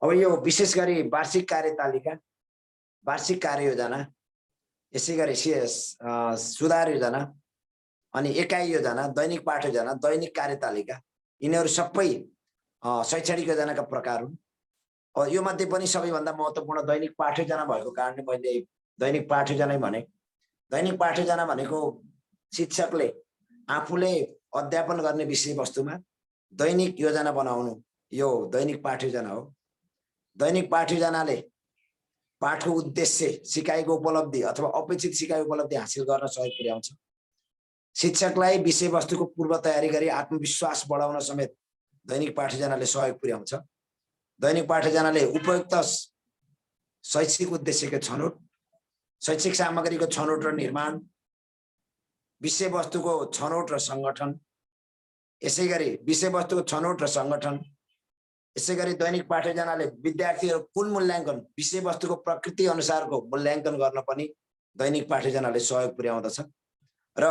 अब यो विशेष गरी वार्षिक कार्यतालिका, वार्षिक कार्ययोजना, यसै गरी सुधार योजना, अनि एकाइ योजना, दैनिक पाठ योजना, दैनिक कार्यतालिका, यिनीहरू सबै शैक्षणिक योजनाका प्रकार हुन्। यो मध्ये पनि सबैभन्दा महत्त्वपूर्ण दैनिक पाठ योजना भएको कारणले मैले दैनिक पाठ योजना भने। दैनिक पाठ योजना भनेको शिक्षकले आफूले अध्यापन गर्ने विषयवस्तुमा दैनिक योजना बनाउनु, यो दैनिक पाठ योजना हो। दैनिक पाठ योजनाले पाठको उद्देश्य, सिकाइको उपलब्धि अथवा अपेक्षित सिकाइ उपलब्धि हासिल गर्न सहयोग पुर्याउँछ। शिक्षकलाई विषयवस्तुको पूर्व तयारी गरी आत्मविश्वास बढाउन समेत दैनिक पाठ योजनाले सहयोग पुर्याउँछ। दैनिक पाठ योजनाले उपयुक्त शैक्षिक उद्देश्यको छनौट, शैक्षिक सामग्रीको छनौट र निर्माण, विषयवस्तुको छनौट र सङ्गठन, यसै गरी विषयवस्तुको छनौट र सङ्गठन, यसै गरी दैनिक पाठ योजनाले विद्यार्थीहरू कुन मूल्याङ्कन, विषयवस्तुको प्रकृति अनुसारको मूल्याङ्कन गर्न पनि दैनिक पाठ योजनाले सहयोग पुर्याउँदछ। र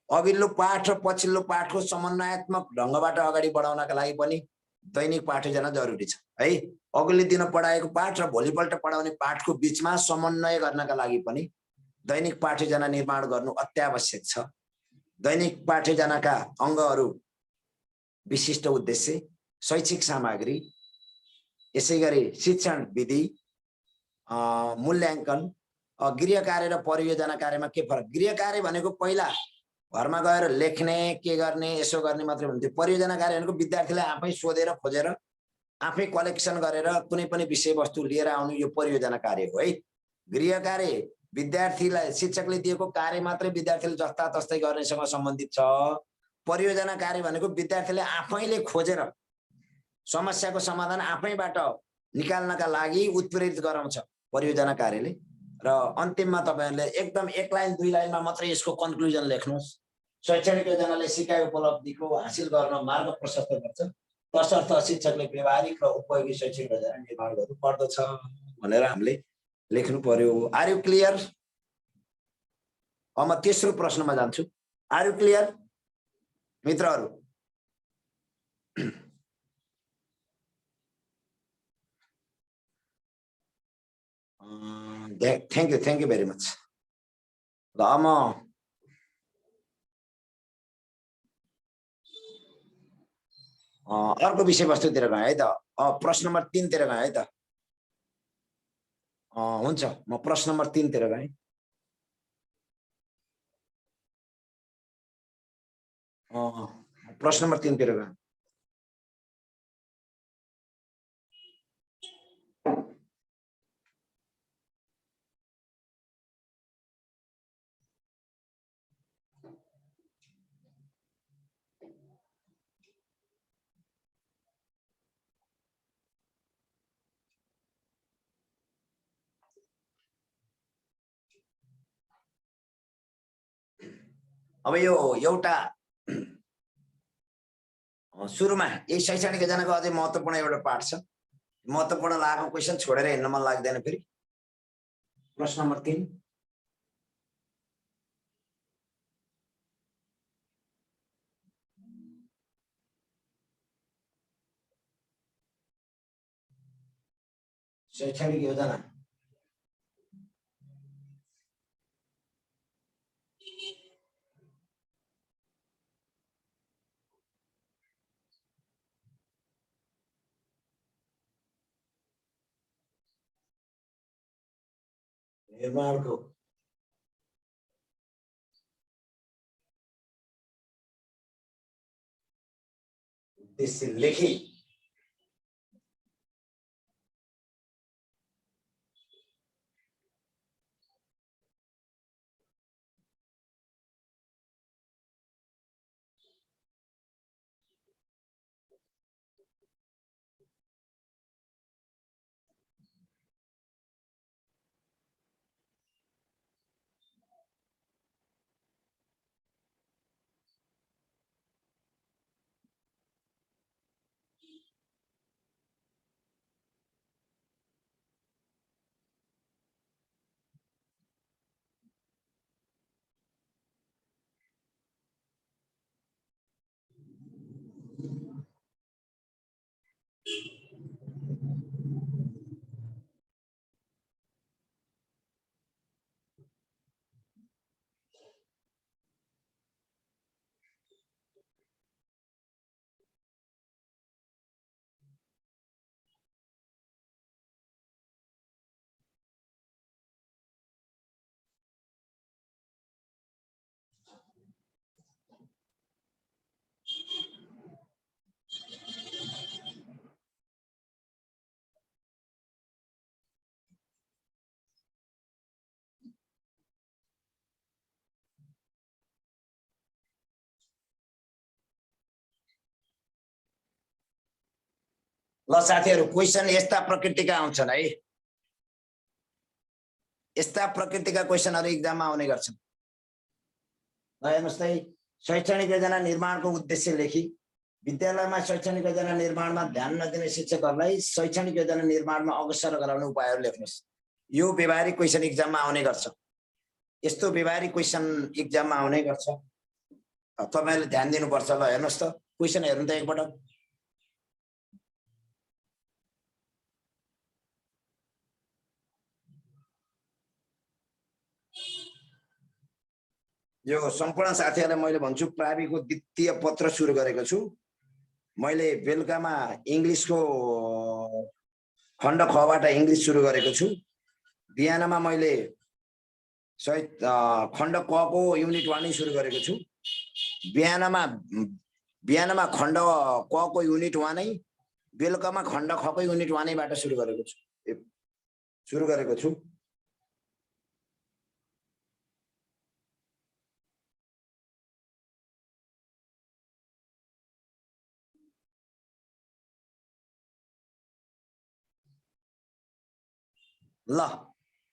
अघिल्लो पाठ र पछिल्लो पाठको समन्वयात्मक ढङ्गबाट अगाडि बढाउनका लागि पनि दैनिक पाठ योजना जरुरी छ है। अघिल्लो दिन पढाएको पाठ र भोलिपल्ट पढाउने पाठको बीचमा समन्वय गर्नका लागि पनि दैनिक पाठ योजना निर्माण गर्नु अत्यावश्यक छ। दैनिक पाठ योजनाका अङ्गहरू विशिष्ट उद्देश्य, शैक्षिक सामग्री, यसै गरी शिक्षण विधि, मूल्याङ्कन, गृह कार्य र परियोजना कार्यमा के फरक? गृह कार्य भनेको पहिला घरमा गएर लेख्ने, के गर्ने, यसो गर्ने मात्रै हुन्थ्यो। परियोजना कार्य भनेको विद्यार्थीलाई आफै सोधेर खोजेर आफै कलेक्सन गरेर कुनै पनि विषयवस्तु लिएर आउनु, यो परियोजना कार्य हो है। गृह कार्य विद्यार्थीलाई शिक्षकले दिएको कार्य मात्रै विद्यार्थीले जस्ता तस्तै गर्नेसँग सम्बन्धित छ। परियोजना कार्य भनेको विद्यार्थीले आफैले खोजेर समस्याको समाधान आफैबाट निकाल्नका लागि उत्प्रेरित गराउँछ परियोजना कार्यले। र अन्तिममा तपाईहरुले एकदम 1 लाइन 2 लाइनमा मात्रै यसको कन्क्लुजन लेख्नुहोस्। शैक्षणिक योजनाले सिकाइ उपलब्धिको हासिल गर्न मार्ग प्रशस्त गर्छ, तसर्थ शिक्षकले व्यावहारिक र उपयोगी शैक्षिक योजना निर्माण गर्नु पर्दछ भनेर हामीले लेख्नु पर्यो। Are you clear? अब म तेस्रो प्रश्नमा जान्छु। आर यु क्लियर मित्रहरू? Thank you very much. ल म अर्को विषयवस्तुतिर गएँ है त। प्रश्न नम्बर 3 तिर गएँ है त। हुन्छ म प्रश्न नम्बर 3 तिर गएँ। प्रश्न नम्बर 3 तिर गएँ। अब यो एउटा सुरुमा यही शैक्षणिक योजनाको अझै महत्त्वपूर्ण एउटा पार्ट छ। महत्त्वपूर्ण लागेको क्वेशन छोडेर हिँड्न मन लाग्दैन फेरि। प्रश्न नम्बर 3 शैक्षणिक योजना निर्माणको उद्देश्य लेखी ल साथीहरु क्वेशन यस्ता प्रकृतिका आउँछन् है। यस्ता प्रकृतिका क्वेशनहरु एक्जाममा आउने गर्छन्। ल हेर्नुस् है, शैक्षणिक योजना निर्माणको उद्देश्य लेखी विद्यालयमा शैक्षणिक योजना निर्माणमा ध्यान नदिने शिक्षकहरूलाई शैक्षणिक योजना निर्माणमा अग्रसर गराउने उपायहरु लेख्नुस्। यो व्यवहारिक क्वेशन एक्जाममा आउने गर्छ। यस्तो व्यवहारिक क्वेशन एक्जाममा आउने गर्छ। तपाईहरुले ध्यान दिनुपर्छ। ल हेर्नुस् त क्वेशन हेर्नु त एकपटक। यो सम्पूर्ण साथीहरुलाई मैले भन्छु प्राविको द्वितीय पत्र सुरु गरेको छु। मैले बेलुकामा इंग्लिशको खण्ड खबाट इंग्लिश सुरु गरेको छु। बिहानमा मैले खण्ड क को युनिट 1 सुरु गरेको छु। बिहानमा खण्ड क को युनिट 1 नै, बेलुकामा खण्ड ख को युनिट 1 बाट सुरु गरेको छु। ल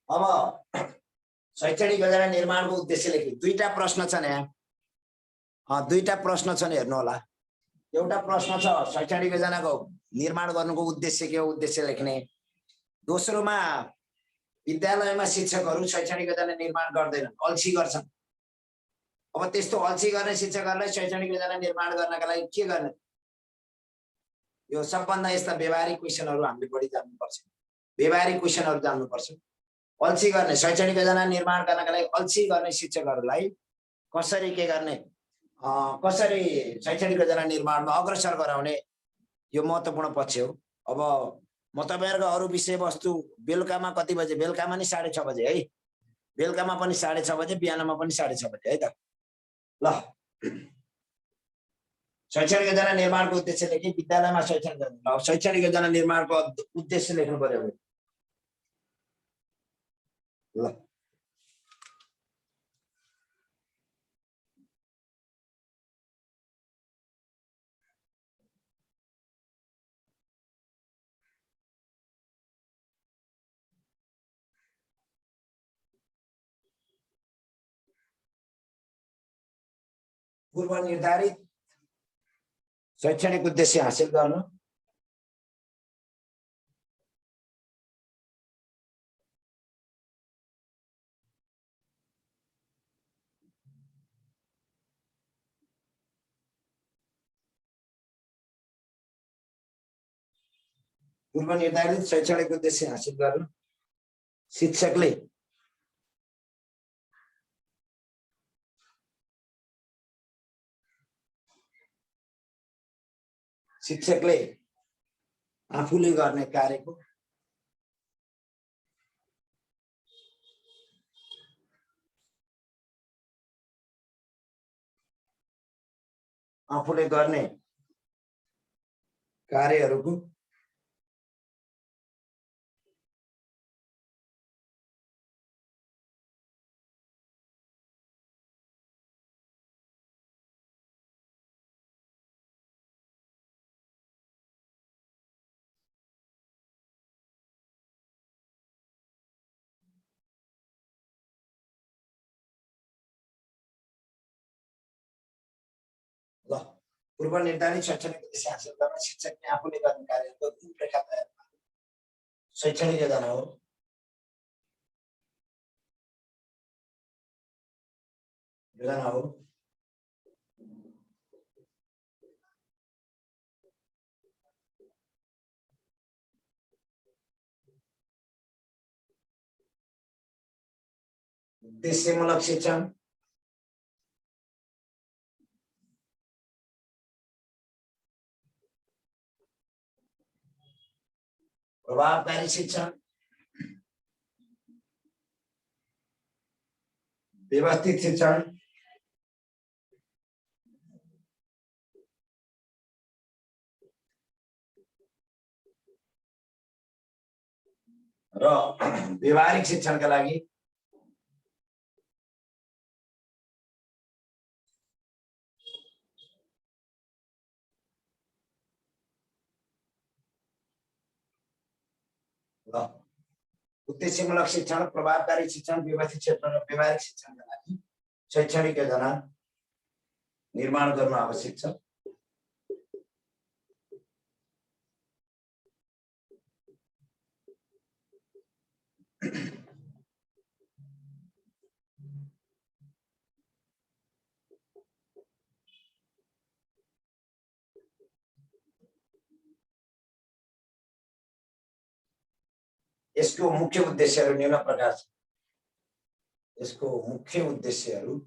अब शैक्षणिक योजना निर्माणको उद्देश्य लेखी दुईटा प्रश्न छन् यहाँ। दुईटा प्रश्न छन् हेर्नु होला। एउटा प्रश्न छ शैक्षणिक योजनाको निर्माण गर्नुको उद्देश्य के हो, उद्देश्य लेख्ने। दोस्रोमा विद्यालयमा शिक्षकहरू शैक्षणिक योजना निर्माण गर्दैनन्, अल्छी गर्छन्। अब त्यस्तो अल्छी गर्ने शिक्षकहरूलाई शैक्षणिक योजना निर्माण गर्नका लागि के गर्ने? यो सबभन्दा यस्ता व्यवहारिक क्वेशनहरू हामीले बढी जान्नुपर्छ। व्यवहारिक क्वेशनहरू जान्नुपर्छ। अल्छी गर्ने शैक्षणिक योजना निर्माण गर्नका लागि अल्छी गर्ने शिक्षकहरूलाई कसरी के गर्ने, कसरी शैक्षणिक योजना निर्माणमा अग्रसर गराउने, यो महत्त्वपूर्ण पक्ष हो। अब म तपाईहरुको अरु विषयवस्तु बेलुकामा कति बजे, बेलुकामा नि 6:30 बजे है, बेलुकामा पनि 6:30 बजे, बिहानमा पनि 6:30 बजे है त। ल, शैक्षणिक योजना निर्माणको उद्देश्य लेखी विद्यालयमा शैक्षणिक योजना। शैक्षणिक योजना निर्माणको उद्देश्य लेख्नु पर्यो। ल, पूर्व निर्धारित शैक्षणिक उद्देश्य हासिल गर्नु, पूर्व निर्धारित शैक्षणिक उद्देश्य हासिल गर्नु शिक्षकले आफूले गर्ने कार्यको आफूले गर्ने कार्यहरूको ल, पूर्व निर्धारित शैक्षणिक उद्देश्य हासिल गर्न शिक्षकले आफूले गर्ने कार्यको रूपरेखा तयार पार्नु शैक्षणिक योजना हो। योजना हो। उद्देश्यमूलक शिक्षण, प्रभावकारी शिक्षण, व्यवस्थित शिक्षण, र व्यवहारिक शिक्षणका लागि उद्देश्यमूलक शिक्षण, प्रभावकारी शिक्षण, व्यवस्थित शिक्षण र व्यवहारिक शिक्षणका लागि शैक्षणिक योजना निर्माण गर्नु आवश्यक छ। यसको मुख्य उद्देश्यहरू निम्न प्रकार छन्। यसको मुख्य उद्देश्यहरू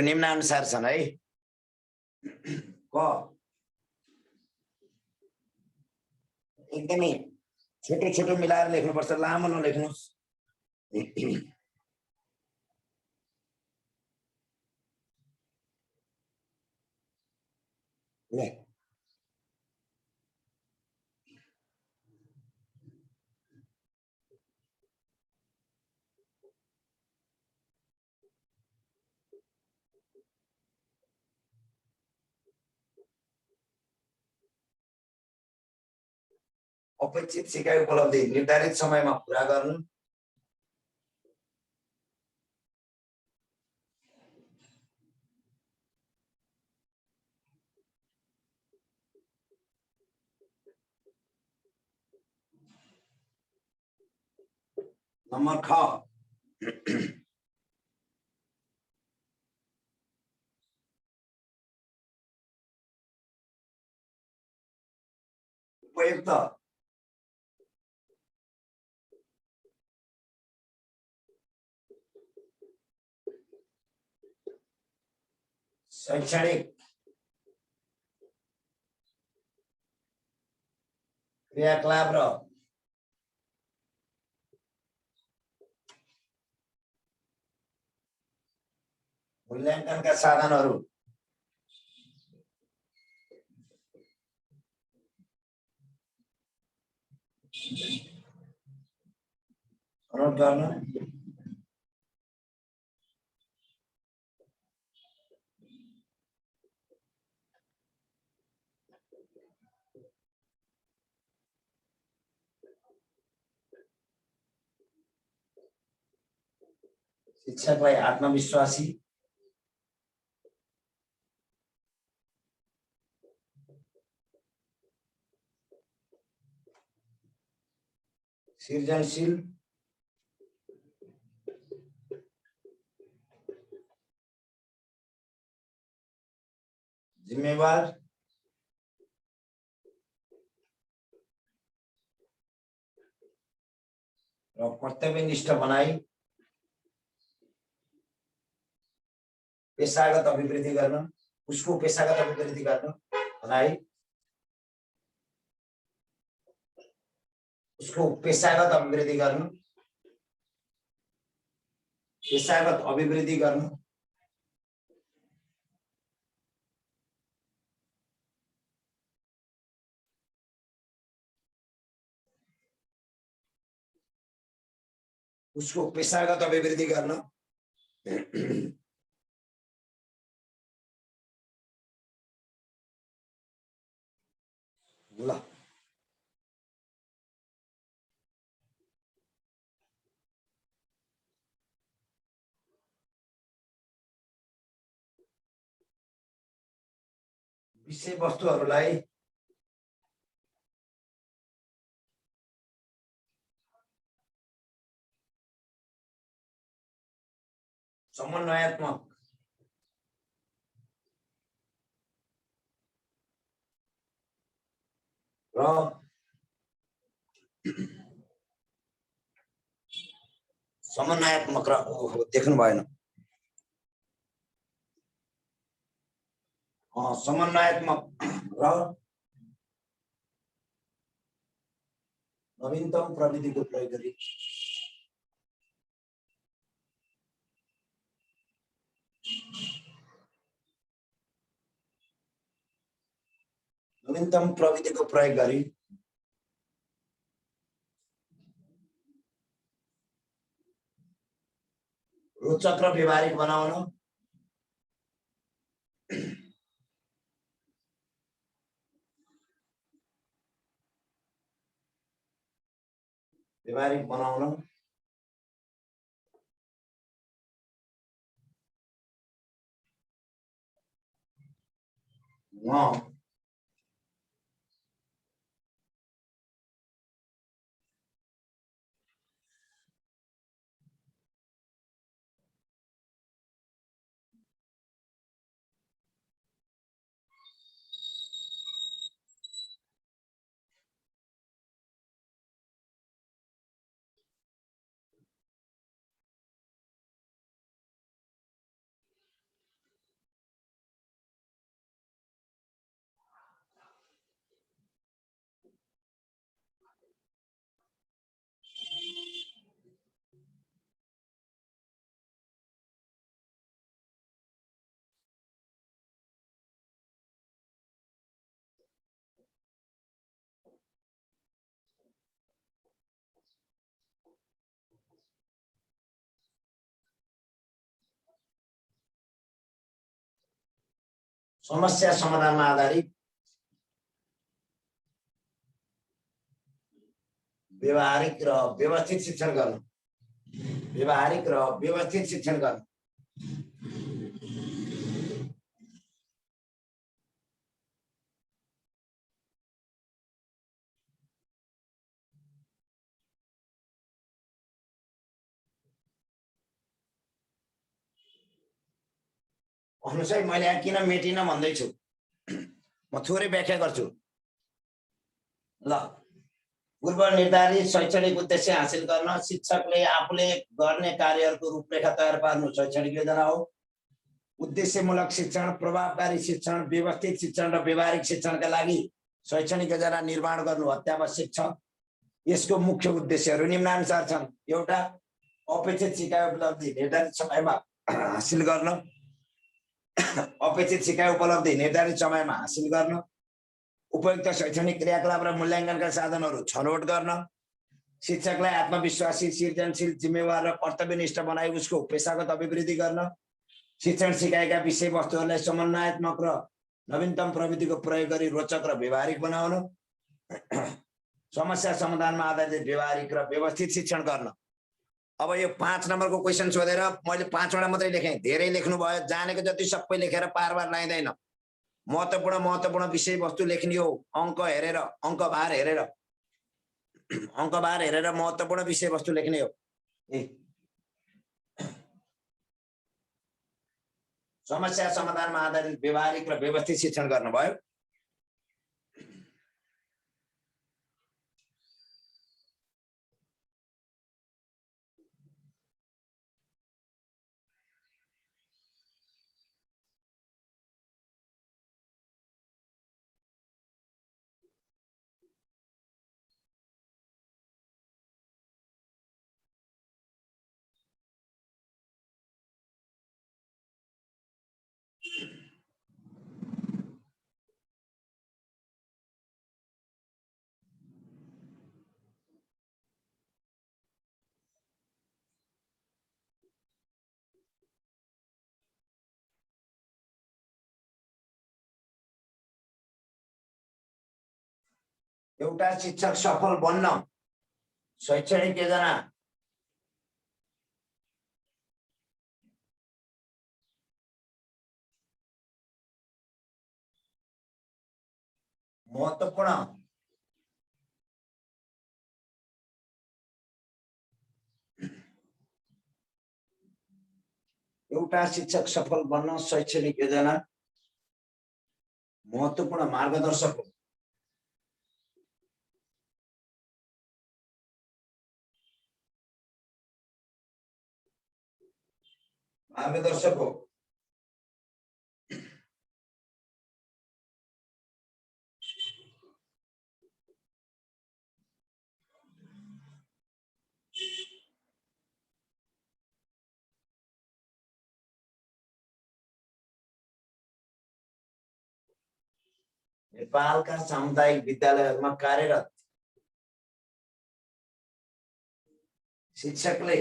निम्नानुसार छन् है। क, एकदमै छोटो छोटो मिलाएर लेख्नुपर्छ, लामो नलेख्नुहोस्। अपेक्षित सिकाइ उपलब्धि निर्धारित समयमा पूरा गर्नु, नम्बर ख, उपयुक्त शैक्षणिक क्रियाकलाप र मूल्याङ्कनका साधनहरू छनौट गर्न शिक्षकलाई आत्मविश्वासी सृजनशील जिम्मेवार र कर्तव्यनिष्ठ बनाई पेशागत अभिवृद्धि गर्न उसको पेशागत अभिवृद्धि गर्न बनाई उसको पेशागत अभिवृद्धि गर्न पेशागत अभिवृद्धि गर्न उसको पेशागत अभिवृद्धि गर्न ल विषयवस्तुहरूलाई समन्वयात्मक र समन्वयात्मक र देख्नु भएन समन्वयात्मक र नवीनतम प्रविधिको प्रयोग गरी नवीनतम प्रविधिको प्रयोग गरी रोचक र व्यवहारिक बनाउन व्यवहारिक बनाउन समस्या समाधानमा आधारित व्यवहारिक र व्यवस्थित शिक्षण गर्न व्यवहारिक र व्यवस्थित शिक्षण गर्न भन्नुस् है मैले यहाँ किन मेटिन भन्दैछु म थोरै व्याख्या गर्छु ल पूर्व निर्धारित शैक्षणिक उद्देश्य हासिल गर्न शिक्षकले आफूले गर्ने कार्यहरूको रूपरेखा तयार पार्नु शैक्षणिक योजना हो। उद्देश्यमूलक शिक्षण, प्रभावकारी शिक्षण, व्यवस्थित शिक्षण र व्यवहारिक शिक्षणका लागि शैक्षणिक योजना निर्माण गर्नु अत्यावश्यक छ। यसको मुख्य उद्देश्यहरू निम्नानुसार छन्। एउटा, अपेक्षित सिकाइ उपलब्धि निर्धारित समयमा हासिल गर्न, अपेक्षित सिकाइ उपलब्धि निर्धारित समयमा हासिल गर्न, उपयुक्त शैक्षणिक क्रियाकलाप र मूल्याङ्कनका साधनहरू छनौट गर्न, शिक्षकलाई आत्मविश्वासी, सृजनशील, जिम्मेवार र कर्तव्यनिष्ठ बनाई उसको पेशागत अभिवृद्धि गर्न, शिक्षण सिकाइका विषयवस्तुहरूलाई समन्वयात्मक र नवीनतम प्रविधिको प्रयोग गरी रोचक र व्यवहारिक बनाउन, समस्या समाधानमा आधारित व्यवहारिक र व्यवस्थित शिक्षण गर्न। अब यो 5 नम्बरको क्वेशन सोधेर मैले 5 वटा मात्रै लेखेँ, धेरै लेख्नु भयो, जानेको जति सबै लेखेर पारबार लाइदैन। महत्त्वपूर्ण विषयवस्तु लेख्ने हो, अङ्क हेरेर, अङ्कभार हेरेर महत्त्वपूर्ण विषयवस्तु लेख्ने हो। समस्या समाधानमा आधारित व्यवहारिक र व्यवस्थित शिक्षण गर्नुभयो। एउटा शिक्षक सफल बन्न शैक्षणिक योजना महत्त्वपूर्ण एउटा शिक्षक सफल बन्न शैक्षणिक योजना महत्त्वपूर्ण मार्गदर्शक हो। नेपालका सामुदायिक विद्यालयहरूमा कार्यरत शिक्षकले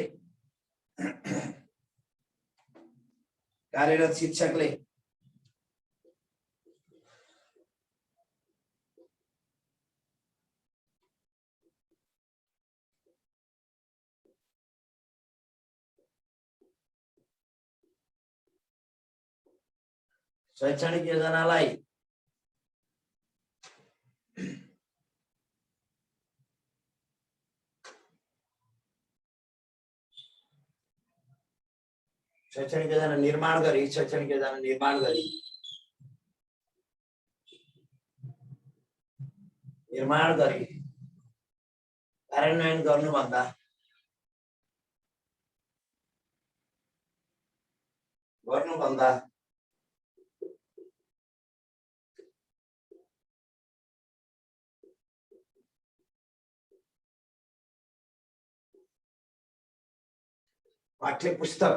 शैक्षणिक योजनालाई निर्माण गरी कार्यान्वयन गर्नुभन्दा पाठ्यपुस्तक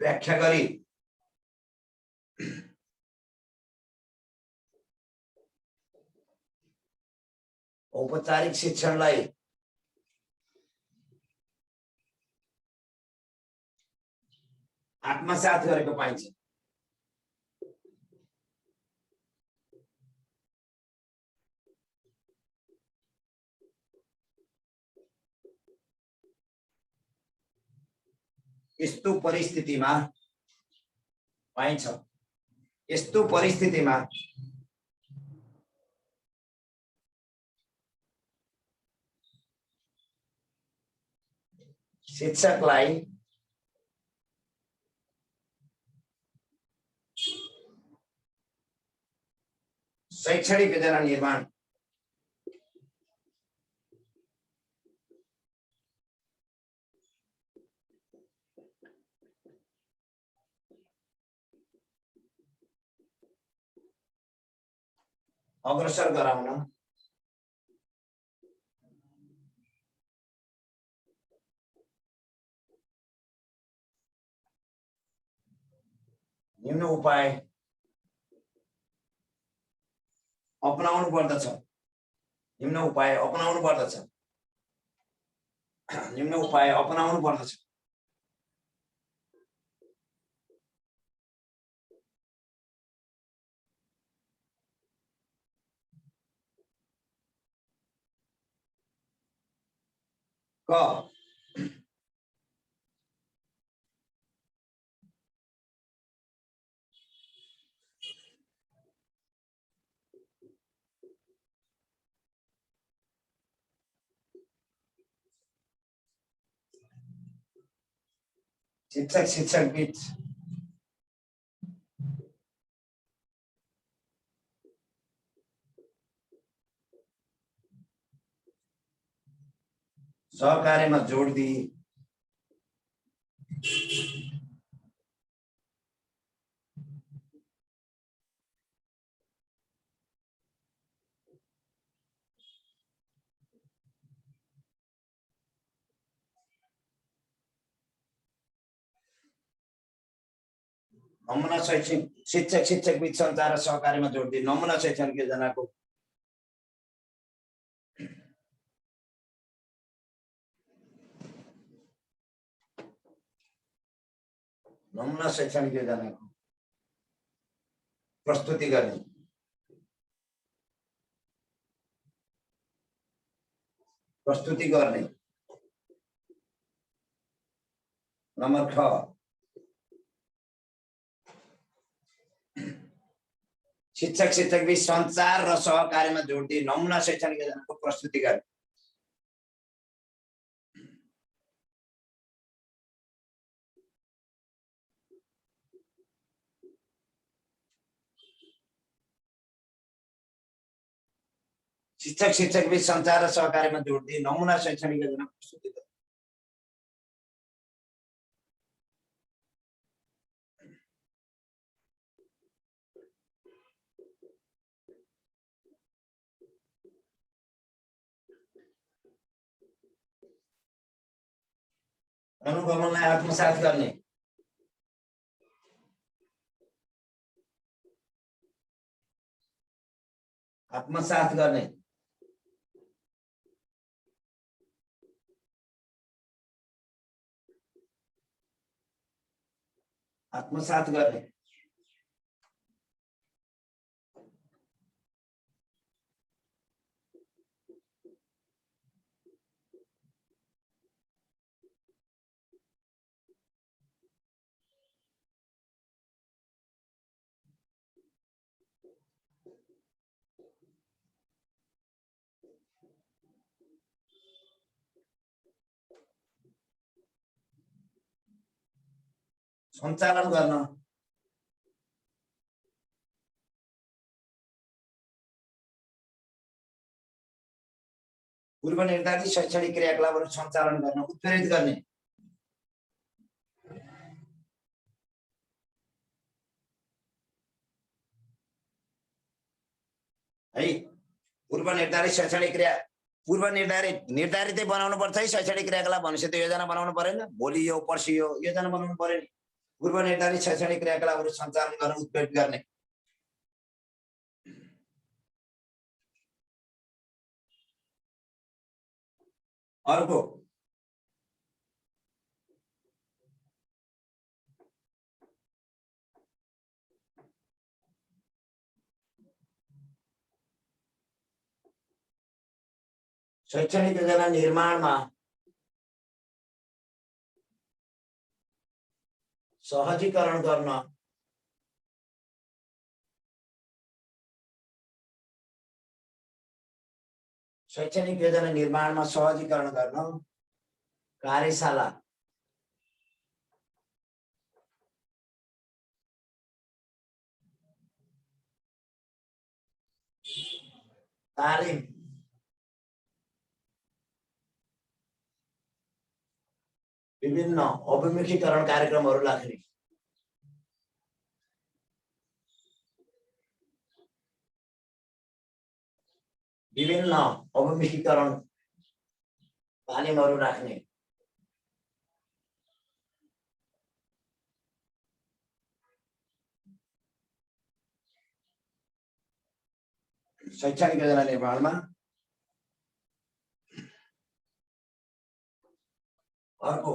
व्याख्या गरी औपचारिक शिक्षणलाई आत्मसात गरेको पाइन्छ। यस्तो परिस्थितिमा शिक्षकलाई शैक्षणिक योजना निर्माण। अग्रसर गराउन। निम्न उपाय अपनाउनु पर्दछ। निम्न उपाय अपनाउनु पर्दछ। निम्न उपाय अपनाउनु पर्दछ। क शिक्षक शिक्षक बीच सहकार्यमा जोड दिई नमुना शैक्षिक शिक्षक शिक्षक बीच सञ्चार र सहकार्यमा जोड दिई नमुना शैक्षणिक योजनाको नमुना शैक्षणिक योजनाको प्रस्तुति गर्ने। प्रस्तुति गर्ने। नम्बर 6 शिक्षक शिक्षक बीच सञ्चार र सहकार्यमा जोड दिई नमुना शैक्षणिक योजनाको प्रस्तुति गर्ने। शिक्षक शिक्षक बीच सञ्चार र सहकार्यमा जोड दिई नमुना शैक्षणिक योजना प्रस्तुति गर्ने। अनुभवलाई आत्मसात गर्ने। आत्मसात गर्ने। आत्मसात गर्ने। सञ्चालन गर्न। पूर्व निर्धारित शैक्षणिक क्रियाकलापहरू सञ्चालन गर्न उत्प्रेरित गर्ने। है पूर्व निर्धारित शैक्षणिक क्रिया निर्धारितै बनाउनु पर्छ है। शैक्षणिक क्रियाकलाप भनेपछि त योजना बनाउनु परेन। भोलि यो पर्सि यो योजना बनाउनु पर्यो नि। पूर्व निर्धारित शैक्षणिक क्रियाकलापहरू सञ्चालन गर्न उत्प्रेरित गर्ने। अर्को शैक्षणिक योजना निर्माणमा सहजीकरण गर्न। शैक्षणिक योजना निर्माणमा सहजीकरण गर्न कार्यशाला तालिम विभिन्न अभिमुखीकरण कार्यक्रमहरू राख्ने विभिन्न अभिमुखीकरण तालिमहरू राख्ने शैक्षणिक योजना निर्माणमा अर्को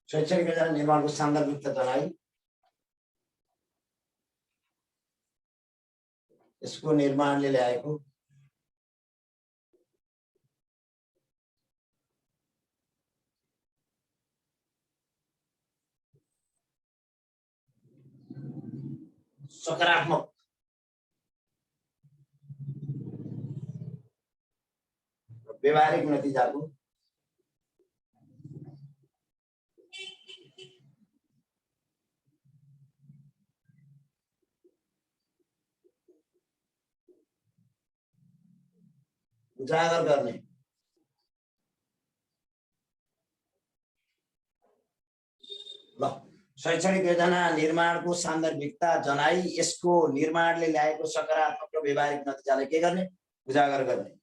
शैक्षणिक योजना निर्माणको सान्दर्भिकता जनाई यसको निर्माणले ल्याएको सकारात्मक व्यवहारिक नतिजाको उजागर गर्ने ल शैक्षणिक योजना निर्माणको सान्दर्भिकता जनाई यसको निर्माणले ल्याएको सकारात्मक र व्यवहारिक नतिजालाई के गर्ने उजागर गर्ने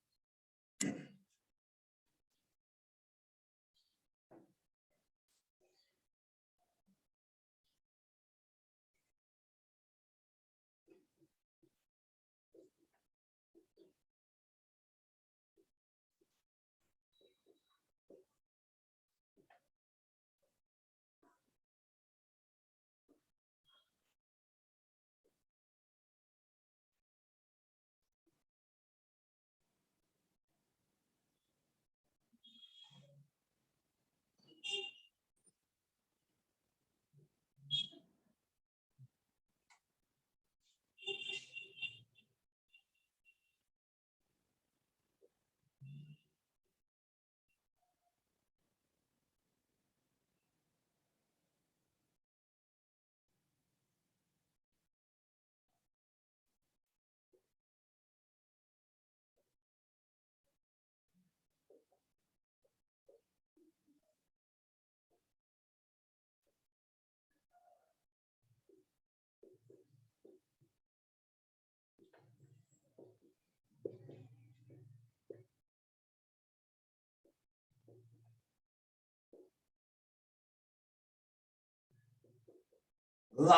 ल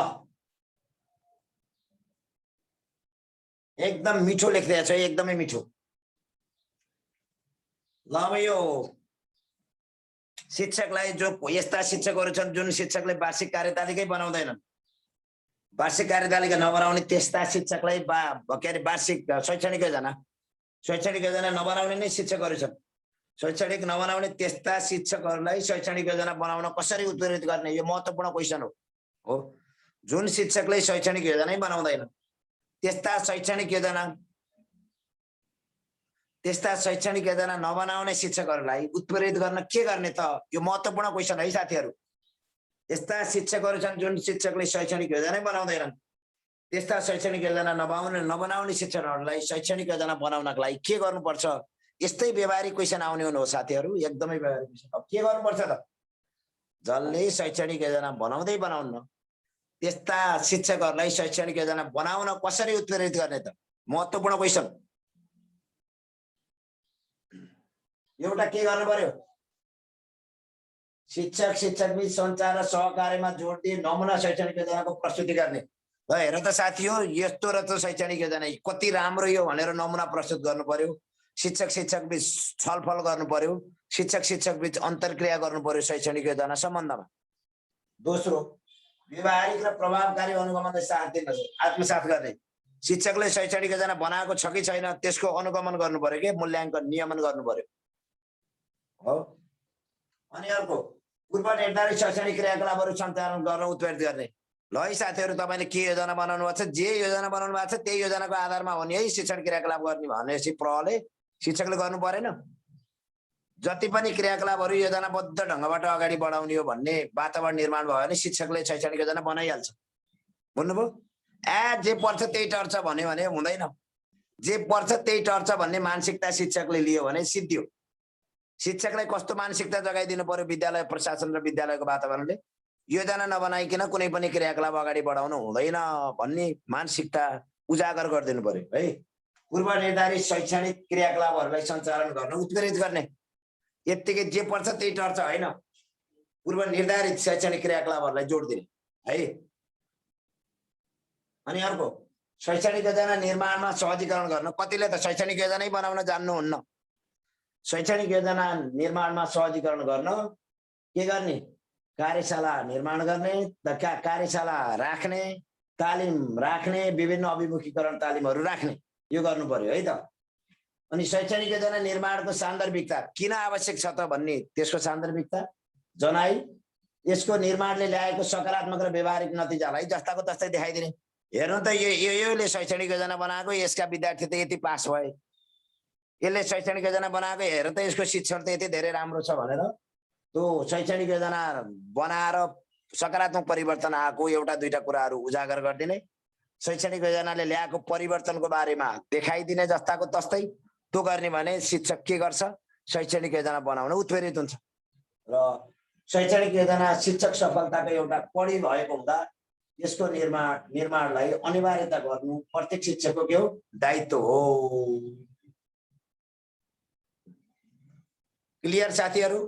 एकदम मिठो लेखिरहेको छ एकदमै मिठो ल अब यो शिक्षकलाई जो यस्ता शिक्षकहरू छन् जुन शिक्षकले वार्षिक कार्यतालिकै बनाउँदैनन् वार्षिक कार्यतालिका नबनाउने त्यस्ता शिक्षकलाई के अरे वार्षिक शैक्षणिक योजना नबनाउने नै शिक्षकहरू छन् शैक्षणिक नबनाउने त्यस्ता शिक्षकहरूलाई शैक्षणिक योजना बनाउन कसरी उत्प्रेरित गर्ने यो महत्त्वपूर्ण क्वेशन हो जुन शिक्षकले शैक्षणिक योजना बनाउँदैन त्यस्ता शैक्षणिक योजना नबनाउने शिक्षकहरूलाई उत्प्रेरित गर्न के गर्ने त यो महत्त्वपूर्ण क्वेशन है साथीहरू यस्ता शिक्षकहरू छन् जुन शिक्षकले शैक्षणिक योजना बनाउँदैनन् त्यस्ता शैक्षणिक योजना नबनाउने शिक्षकहरूलाई शैक्षणिक योजना बनाउनका लागि के गर्नुपर्छ यस्तै व्यवहारिक क्वेशन आउने हो साथीहरू एकदमै व्यवहारिक क्वेशन अब के गर्नुपर्छ त जसले शैक्षणिक योजना बनाउन्न त्यस्ता शिक्षकहरूलाई शैक्षणिक योजना बनाउन कसरी उत्प्रेरित गर्ने त महत्त्वपूर्ण क्वेशन एउटा के गर्नु पर्यो शिक्षक बीच सञ्चार र सहकार्यमा जोड दिए नमुना शैक्षणिक योजनाको प्रस्तुति गर्ने ल हेर त साथी हो यस्तो र त शैक्षणिक योजना कति राम्रो यो भनेर नमुना प्रस्तुत गर्नु पर्यो शिक्षक बीच छलफल गर्नु पर्यो शिक्षक बीच अन्तर्क्रिया गर्नु पर्यो शैक्षणिक योजना सम्बन्धमा दोस्रो व्यवहारिक र प्रभावकारी अनुगमनलाई साथ दिन आत्मसात गर्ने शिक्षकले शैक्षणिक योजना बनाएको छ कि छैन त्यसको अनुगमन गर्नु पर्यो के मूल्याङ्कन नियमन गर्नु पर्यो हो। अनि अर्को पूर्व निर्धारित शैक्षणिक क्रियाकलापहरू सञ्चालन गर्न उत्प्रेरित गर्ने। ल है साथीहरू, तपाईँले के योजना बनाउनु भएको छ, जे योजना बनाउनु भएको छ त्यही योजनाको आधारमा हो नि है शिक्षण क्रियाकलाप गर्ने भनेपछि प्रहले शिक्षकले गर्नु परेन। जति पनि क्रियाकलापहरू योजनाबद्ध ढङ्गबाट अगाडि बढाउने हो भन्ने वातावरण निर्माण भयो भने शिक्षकले शैक्षणिक योजना बनाइहाल्छ। बुझ्नुभयो? जे पर्छ त्यही टर्छ भन्यो भने हुँदैन। जे पर्छ त्यही टर्छ भन्ने मानसिकता शिक्षकले लियो भने सिद्धियो। शिक्षकलाई कस्तो मानसिकता जगाइदिनु पर्यो विद्यालय प्रशासन र विद्यालयको वातावरणले, योजना नबनाइकन कुनै पनि क्रियाकलाप अगाडि बढाउन हुँदैन भन्ने मानसिकता उजागर गरिदिनु पर्यो है। पूर्व निर्धारित शैक्षणिक क्रियाकलापहरूलाई सञ्चालन गर्न उत्प्रेरित गर्ने। यत्तिकै जे पर्छ त्यही टर्छ होइन, पूर्व निर्धारित शैक्षणिक क्रियाकलापहरूलाई जोड दिने है। अनि अर्को शैक्षणिक योजना निर्माणमा सहजीकरण गर्न। कतिले त शैक्षणिक योजनै बनाउन जान्नुहुन्न। शैक्षणिक योजना निर्माणमा सहजीकरण गर्न के गर्ने? कार्यशाला निर्माण गर्ने, कार्यशाला राख्ने, तालिम राख्ने, विभिन्न अभिमुखीकरण तालिमहरू राख्ने, यो गर्नु पर्यो है त। अनि शैक्षणिक योजना निर्माणको सान्दर्भिकता किन आवश्यक छ त भन्ने, त्यसको सान्दर्भिकता जनाई यसको निर्माणले ल्याएको सकारात्मक र व्यवहारिक नतिजालाई जस्ताको तस्तै देखाइदिने। हेर्नु त योले शैक्षणिक योजना बनाएको, यसका विद्यार्थी त यति पास भए, यसले शैक्षणिक योजना बनाएको, हेर त यसको शिक्षण त यति धेरै राम्रो छ भनेर त्यो शैक्षणिक योजना बनाएर सकारात्मक परिवर्तन आएको एउटा दुईटा कुराहरू उजागर गरिदिने, शैक्षणिक योजनाले ल्याएको परिवर्तनको बारेमा देखाइदिने जस्ताको तस्तै त्यो गर्ने भने शिक्षक के गर्छ? शैक्षणिक योजना बनाउन उत्प्रेरित हुन्छ। र शैक्षणिक योजना शिक्षक सफलताको एउटा कडी भएको हुँदा यसको निर्माणलाई अनिवार्यता गर्नु प्रत्येक शिक्षकको के हो? दायित्व हो। क्लियर साथीहरू?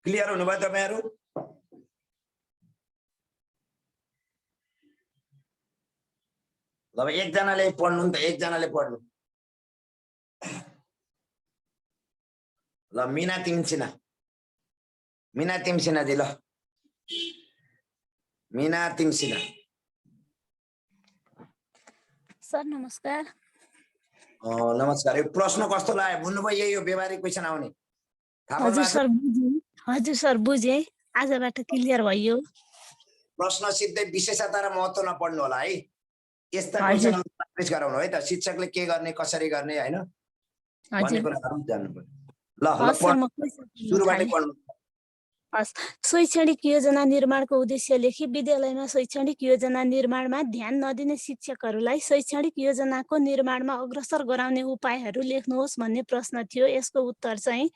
क्लियर हुनुभयो तपाईहरु? ल एकजनाले पढ्नु नि त, एकजनाले पढ्नु। ल मीना तिमसिना, मीना तिमसिना जी, ल मीना तिमसिना। सर नमस्कार। नमस्कार। यो प्रश्न कस्तो लाग्यो बुझ्नुभयो? यही हो व्यवहारिक क्वेशन आउने। हजुर सर बुझेँ, हजुर सर बुझेँ, आजबाट क्लियर भयो। प्रश्न सिधै विशेषता र महत्त्व नपढ्नु होला है। यस्ता क्वेशनहरु प्र्याक्टिस गराउनु है त। शिक्षकले के गर्ने, कसरी गर्ने हैन भन्ने कुराहरु जान्नु पर्यो। ल सुरुबाटै पढ्नु। शैक्षणिक योजना निर्माणको उद्देश्य लेखी विद्यालयमा शैक्षणिक योजना निर्माणमा ध्यान नदिने शिक्षकहरूलाई शैक्षणिक योजनाको निर्माणमा अग्रसर गराउने उपायहरू लेख्नुहोस् भन्ने प्रश्न थियो। यसको उत्तर चाहिँ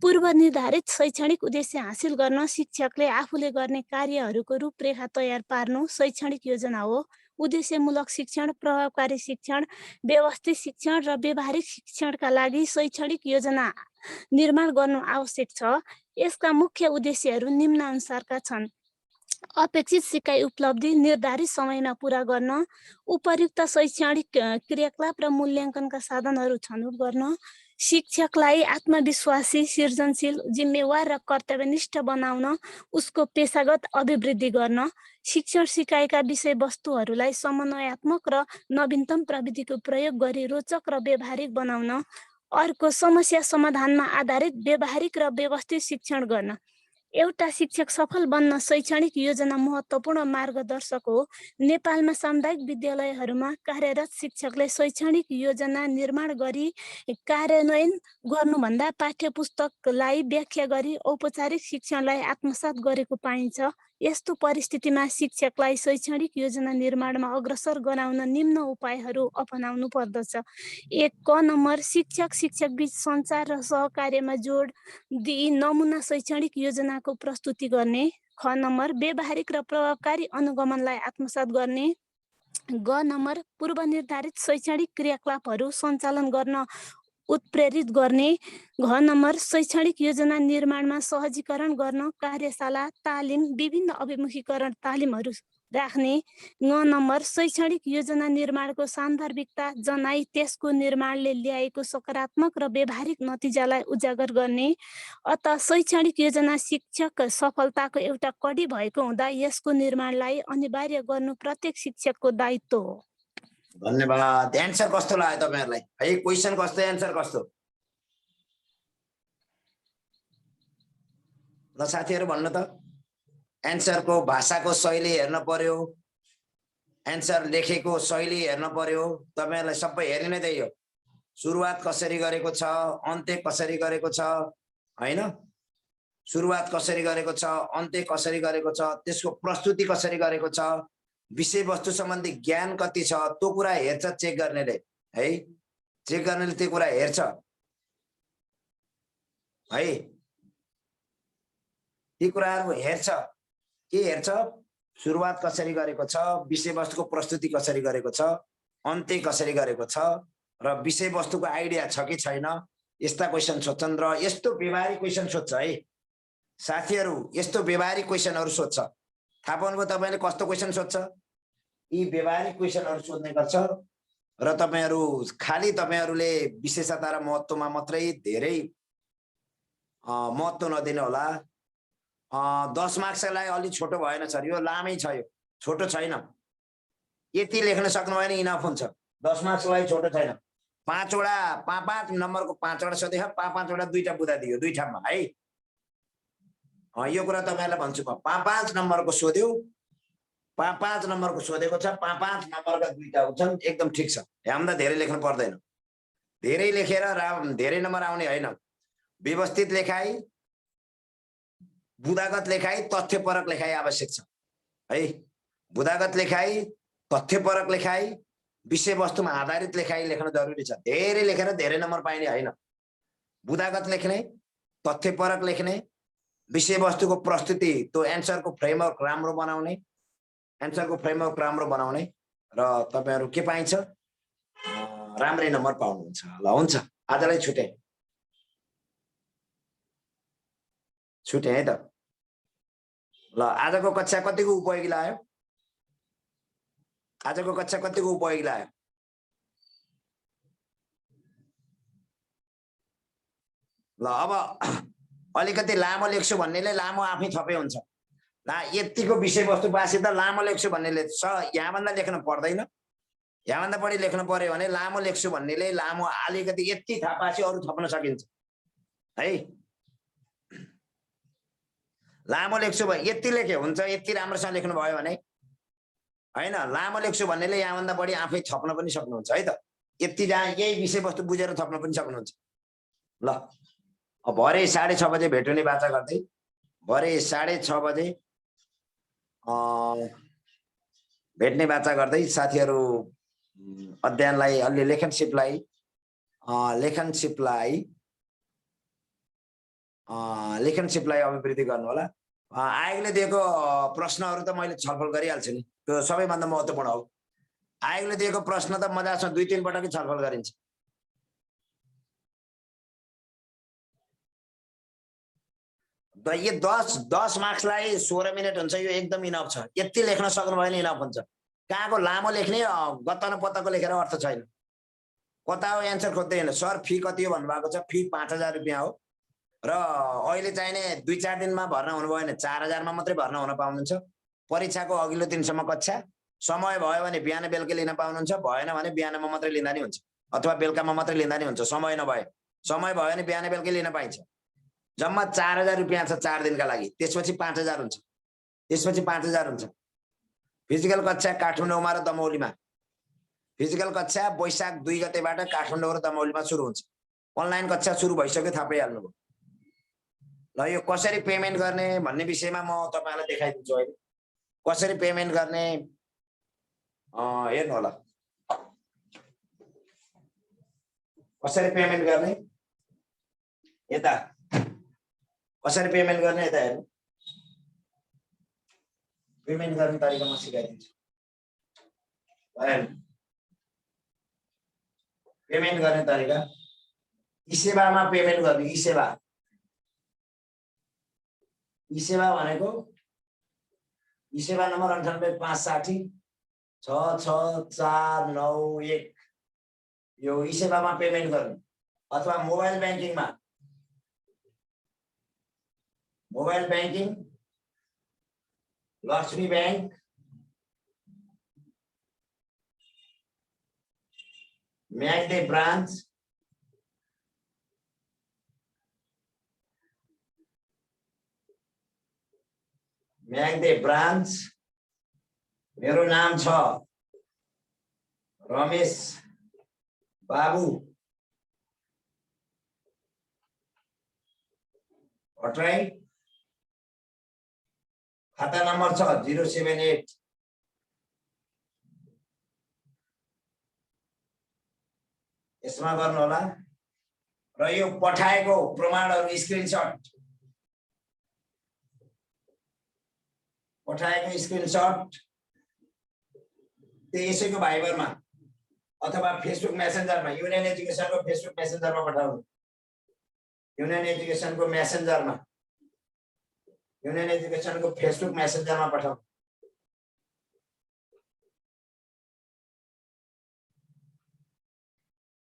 पूर्व निर्धारित शैक्षणिक उद्देश्य हासिल गर्न शिक्षकले आफूले गर्ने कार्यहरूको रूपरेखा तयार पार्नु शैक्षणिक योजना हो। उद्देश्यमूलक शिक्षण, प्रभावकारी शिक्षण, व्यवस्थित शिक्षण र व्यवहारिक शिक्षणका लागि शैक्षणिक योजना निर्माण गर्नु आवश्यक छ। यसका मुख्य उद्देश्यहरू निम्नानुसारका छन्। अपेक्षित सिकाइ उपलब्धि निर्धारित समयमा पूरा गर्न, उपयुक्त शैक्षणिक क्रियाकलाप र मूल्याङ्कनका साधनहरू छनौट गर्न, शिक्षकलाई आत्मविश्वासी, सृजनशील, जिम्मेवार र कर्तव्यनिष्ठ बनाउन, उसको पेशागत अभिवृद्धि गर्न, शिक्षण सिकाइका विषयवस्तुहरूलाई समन्वयात्मक र नवीनतम प्रविधिको प्रयोग गरी रोचक र व्यवहारिक बनाउन, अर्को समस्या समाधानमा आधारित व्यवहारिक र व्यवस्थित शिक्षण गर्न। एउटा शिक्षक सफल बन्न शैक्षणिक योजना महत्त्वपूर्ण मार्गदर्शक हो। नेपालमा सामुदायिक विद्यालयहरूमा कार्यरत शिक्षकले शैक्षणिक योजना निर्माण गरी कार्यान्वयन गर्नुभन्दा पाठ्यपुस्तकलाई व्याख्या गरी औपचारिक शिक्षणलाई आत्मसात गरेको पाइन्छ। यस्तो परिस्थितिमा शिक्षकलाई शैक्षणिक योजना निर्माणमा अग्रसर गराउन निम्न उपायहरू अपनाउनु पर्दछ। 1 क नम्बर शिक्षक शिक्षकबीच सञ्चार र सहकार्यमा जोड दिई नमुना शैक्षणिक योजनाको प्रस्तुति गर्ने। ख नम्बर व्यवहारिक र प्रभावकारी अनुगमनलाई आत्मसात गर्ने। ग नम्बर पूर्व निर्धारित शैक्षणिक क्रियाकलापहरू सञ्चालन गर्न उत्प्रेरित गर्ने। घ नम्बर शैक्षणिक योजना निर्माणमा सहजीकरण गर्न कार्यशाला, तालिम, विभिन्न अभिमुखीकरण तालिमहरू राख्ने। ङ नम्बर शैक्षणिक योजना निर्माणको सान्दर्भिकता जनाई त्यसको निर्माणले ल्याएको सकारात्मक र व्यवहारिक नतिजालाई उजागर गर्ने। अत शैक्षणिक योजना शिक्षक सफलताको एउटा कडी भएको हुँदा यसको निर्माणलाई अनिवार्य गर्नु प्रत्येक शिक्षकको दायित्व हो। धन्यवाद। एन्सर कस्तो लाग्यो तपाईहरुलाई? है क्वेशन कस्तो, एन्सर कस्तो? ल साथीहरु भन्नु त। एन्सरको भाषाको शैली हेर्न पर्यो, एन्सर लेखेको शैली हेर्न पर्यो। तपाईहरुलाई सबै हेरिनै त्यही हो। सुरुवात कसरी गरेको छ, अन्त्य कसरी गरेको छ, हैन? सुरुवात कसरी गरेको छ, अन्त्य कसरी गरेको छ, त्यसको प्रस्तुति कसरी गरेको छ, विषयवस्तु सम्बन्धी ज्ञान कति छ, त्यो कुरा हेर्छ चेक गर्नेले, है? चेक गर्नेले त्यो कुरा हेर्छ, है? ती कुराहरु हेर्छ। के हेर्छ? सुरुवात कसरी गरेको छ, विषयवस्तुको प्रस्तुति कसरी गरेको छ, अन्त्य कसरी गरेको छ र विषयवस्तुको आइडिया छ कि छैन, यस्ता क्वेशन सोध्छन् र यस्तो व्यवहारिक क्वेशन सोध्छ है साथीहरु। यस्तो व्यवहारिक क्वेशनहरु सोध्छ। थाहा पाउनुभयो तपाईले कस्तो क्वेशन सोध्छ? यी व्यवहारिक क्वेशनहरु सोध्ने गर्छ र तपाईहरु खाली तपाईहरुले विशेषता र महत्त्वमा मात्रै धेरै महत्त्व नदिनु होला। 10 मार्क्सलाई अलि छोटो भएन सर, यो लामै छ, यो छोटो छैन। यति लेख्न सक्नु भएन इनफ हुन्छ। 10 मार्क्सलाई छोटो छैन। 5 वटा 5 नम्बरको 5 वटा सोधे, 5 वटा दुईटा बुदा दियो दुई ठाउँमा है। यो कुरा तपाईहरुलाई भन्छु म। 5 नम्बरको सोध्यो, 5 नम्बरको सोधेको छ, 5 नम्बरका दुईटा हुन्छन्, एकदम ठीक छ। हामीलाई धेरै लेख्नु पर्दैन। धेरै लेखेर धेरै नम्बर आउने हैन। व्यवस्थित लेखाइ, बुदागत लेखाइ, तथ्यपरक लेखाइ आवश्यक छ, है? बुदागत लेखाइ, तथ्यपरक लेखाइ, विषयवस्तुमा आधारित लेखाइ लेख्न जरुरी छ। धेरै लेखेर धेरै नम्बर पाइने हैन। बुदागत लेख्ने, तथ्यपरक लेख्ने, विषयवस्तुको प्रस्तुति, त्यो एन्सरको फ्रेमवर्क राम्रो बनाउने, एन्सरको फ्रेमवर्क राम्रो बनाउने र तपाईहरु के पाइन्छ? राम्रै नम्बर पाउनुहुन्छ। ल हुन्छ, आजलाई छुटे है त। ल आजको कक्षा कतिको उपयोगी लाग्यो? आजको कक्षा कतिको उपयोगी लाग्यो? ल अब अलिकति लामो लेख्छु भन्नेले लामो आफै थपे हुन्छ। ला यतिको विषयवस्तु पासी त लामो लेख्छु भन्नेले यहाँभन्दा लेख्न पर्दैन। यहाँभन्दा बढी लेख्नु पर्यो भने लामो लेख्छु भन्नेले लामो अलिकति यति थाहा पासी अरु थप्न सकिन्छ, है? लामो लेख्छु भने यति लेखे हुन्छ, यति राम्रोसँग लेख्नु भयो भने, हैन? लामो लेख्छु भन्नेले यहाँभन्दा बढी आफै थप्न पनि सक्नुहुन्छ, है त? यति जहाँ यही विषयवस्तु बुझेर थप्न पनि सक्नुहुन्छ। ल अब भरे 6:30 बजे भेट्ने बाचा गर्दै, भरे 6:30 बजे भेट्ने बाचा गर्दै साथीहरु अध्ययनलाई अलि लेखनसिपलाई अभिवृद्धि गर्नु होला। आयोगले दिएको प्रश्नहरु त मैले छलफल गरिहाल्छु नि, त्यो सबैभन्दा महत्त्वपूर्ण हो। आयोगले दिएको प्रश्न त मजासँग 2-3 पटक छलफल गरिन्छ। यो 10 मार्क्सलाई 16 मिनेट हुन्छ, यो एकदम इनफ छ। यति लेख्न सक्नु भयो भने इनफ हुन्छ। कहाँको लामो लेख्ने, गत्ता पत्ताको लेखेर अर्थ छैन। कता हो एन्सर खोज्दै हैन। सर फी कति हो भन्नुभएको छ? फी 5000 रुपैयाँ हो र अहिले चाहिने 2-4 दिनमा भर्ना हुनुभयो भने 4000 मा मात्रै भर्ना हुन पाउनुहुन्छ। परीक्षाको अघिल्लो दिनसम्म कक्षा, समय भयो भने बिहान बेलुका लिन पाउनुहुन्छ, भएन भने बिहानमा मात्रै लिँदा नि हुन्छ अथवा बेलुकामा मात्रै लिँदा नि हुन्छ। समय नभए, समय भयो भने बिहान बेलुकै लिन पाइन्छ। जम्मा 4000 रुपैयाँ छ 4 दिनका लागि। त्यसपछि 5000 हुन्छ, त्यसपछि 5000 हुन्छ। फिजिकल कक्षा काठमाडौँमा र दमौलीमा, फिजिकल कक्षा वैशाख 2 गतेबाट काठमाडौँ र दमौलीमा सुरु हुन्छ। अनलाइन कक्षा सुरु भइसक्यो, थाहा पाइहाल्नुभयो। ल यो कसरी पेमेन्ट गर्ने भन्ने विषयमा म तपाईहरुलाई देखाइदिन्छु अहिले। कसरी पेमेन्ट गर्ने हेर्नु होला। कसरी पेमेन्ट गर्ने, यता कसरी पेमेन्ट गर्ने, यता हेर्नु। पेमेन्ट गर्ने तरिका म सिकाइदिन्छु। पेमेन्ट गर्ने तरिका, ई-सेवामा पेमेन्ट गर्ने। ई-सेवा, ई-सेवा भनेको ई-सेवा नम्बर 9856 66491। यो ई-सेवामा पेमेन्ट गर्ने अथवा मोबाइल ब्याङ्किङमा, mobile banking, Laxmi bank, Myagdi branch मेरो नाम छ रमेश बाबु भट्टराई। खाता नम्बर छ 078 यसमा गर्नु होला र यो पठाएको प्रमाणहरु स्क्रिनशट त्यसैको भाइबरमा अथवा फेसबुक मेसेन्जरमा युनियन एजुकेसनको फेसबुक मेसेन्जरमा पठाउनु। युनियन एजुकेसनको मेसेन्जरमा युनियन एजुकेसनको फेसबुक मेसेन्जरमा पठाउनु।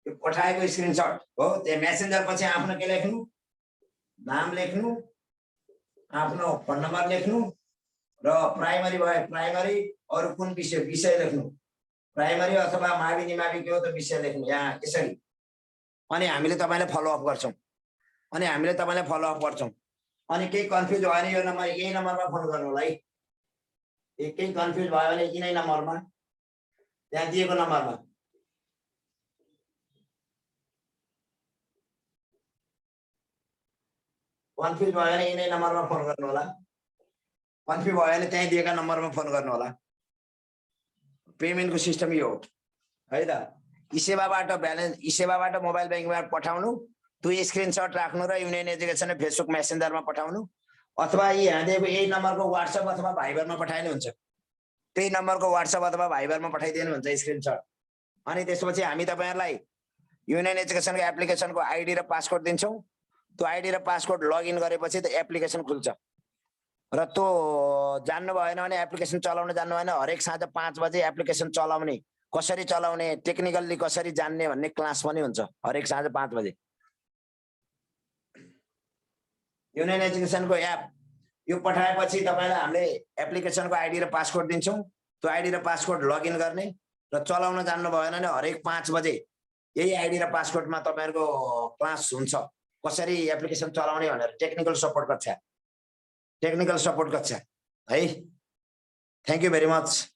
यो पठाएको स्क्रिनशट हो। त्यो मेसेन्जर पछि आफ्नो के लेख्नु, नाम लेख्नु, आफ्नो फोन नम्बर लेख्नु र प्राइमरी भए प्राइमरी, अरु कुन विषय लेख्नु, प्राइमरी अथवा मावि निमावि के हो त विषय लेख्नु यहाँ यसरी। अनि हामीले तपाईलाई फलोअप गर्छौं अनि केही कन्फ्युज भयो भने यो नम्बर यही नम्बरमा फोन गर्नु होला है। केही कन्फ्युज भयो भने यिनै नम्बरमा, त्यहाँ दिएको नम्बरमा कन्फ्युज भयो भने यिनै नम्बरमा फोन गर्नु होला। कन्फ्युज भयो भने त्यही दिएका नम्बरमा फोन गर्नु होला। पेमेन्टको सिस्टम यो हो है त। इसेवाबाट मोबाइल बैंकिङबाट पठाउनु, त्यो स्क्रिनशट राख्नु र युनियन एजुकेसन फेसबुक मेसेन्जरमा पठाउनु अथवा यहाँ दिएको यही नम्बरको व्हाट्सएप अथवा भाइबरमा पठाइनु हुन्छ। त्यही नम्बरको व्हाट्सएप अथवा भाइबरमा पठाइदिनु हुन्छ स्क्रिनशट। अनि त्यसपछि हामी तपाईहरुलाई युनियन एजुकेसनको एप्लिकेसनको आईडी र पासवर्ड दिन्छौं। त्यो आईडी र पासवर्ड लगइन गरेपछि त एप्लिकेसन खुल्छ र त्यो जान्नु भएन भने एप्लिकेसन चलाउन जान्नु भएन हरेक साँझ 5 बजे एप्लिकेसन चलाउने, कसरी चलाउने, टेक्निकली कसरी जान्ने भन्ने क्लास पनि हुन्छ हरेक साँझ 5 बजे। युनियन एजुकेसनको एप यो पठाएपछि तपाईलाई हामीले एप्लिकेसनको आईडी र पासवर्ड दिन्छौं। त्यो आईडी र पासवर्ड लगइन गर्ने र चलाउन जान्नु भएन भने हरेक 5 बजे यही आईडी र पासवर्डमा तपाईहरुको क्लास हुन्छ। कसरी एप्लिकेसन चलाउने भनेर टेक्निकल सपोर्ट गर्छ है। Thank you very much.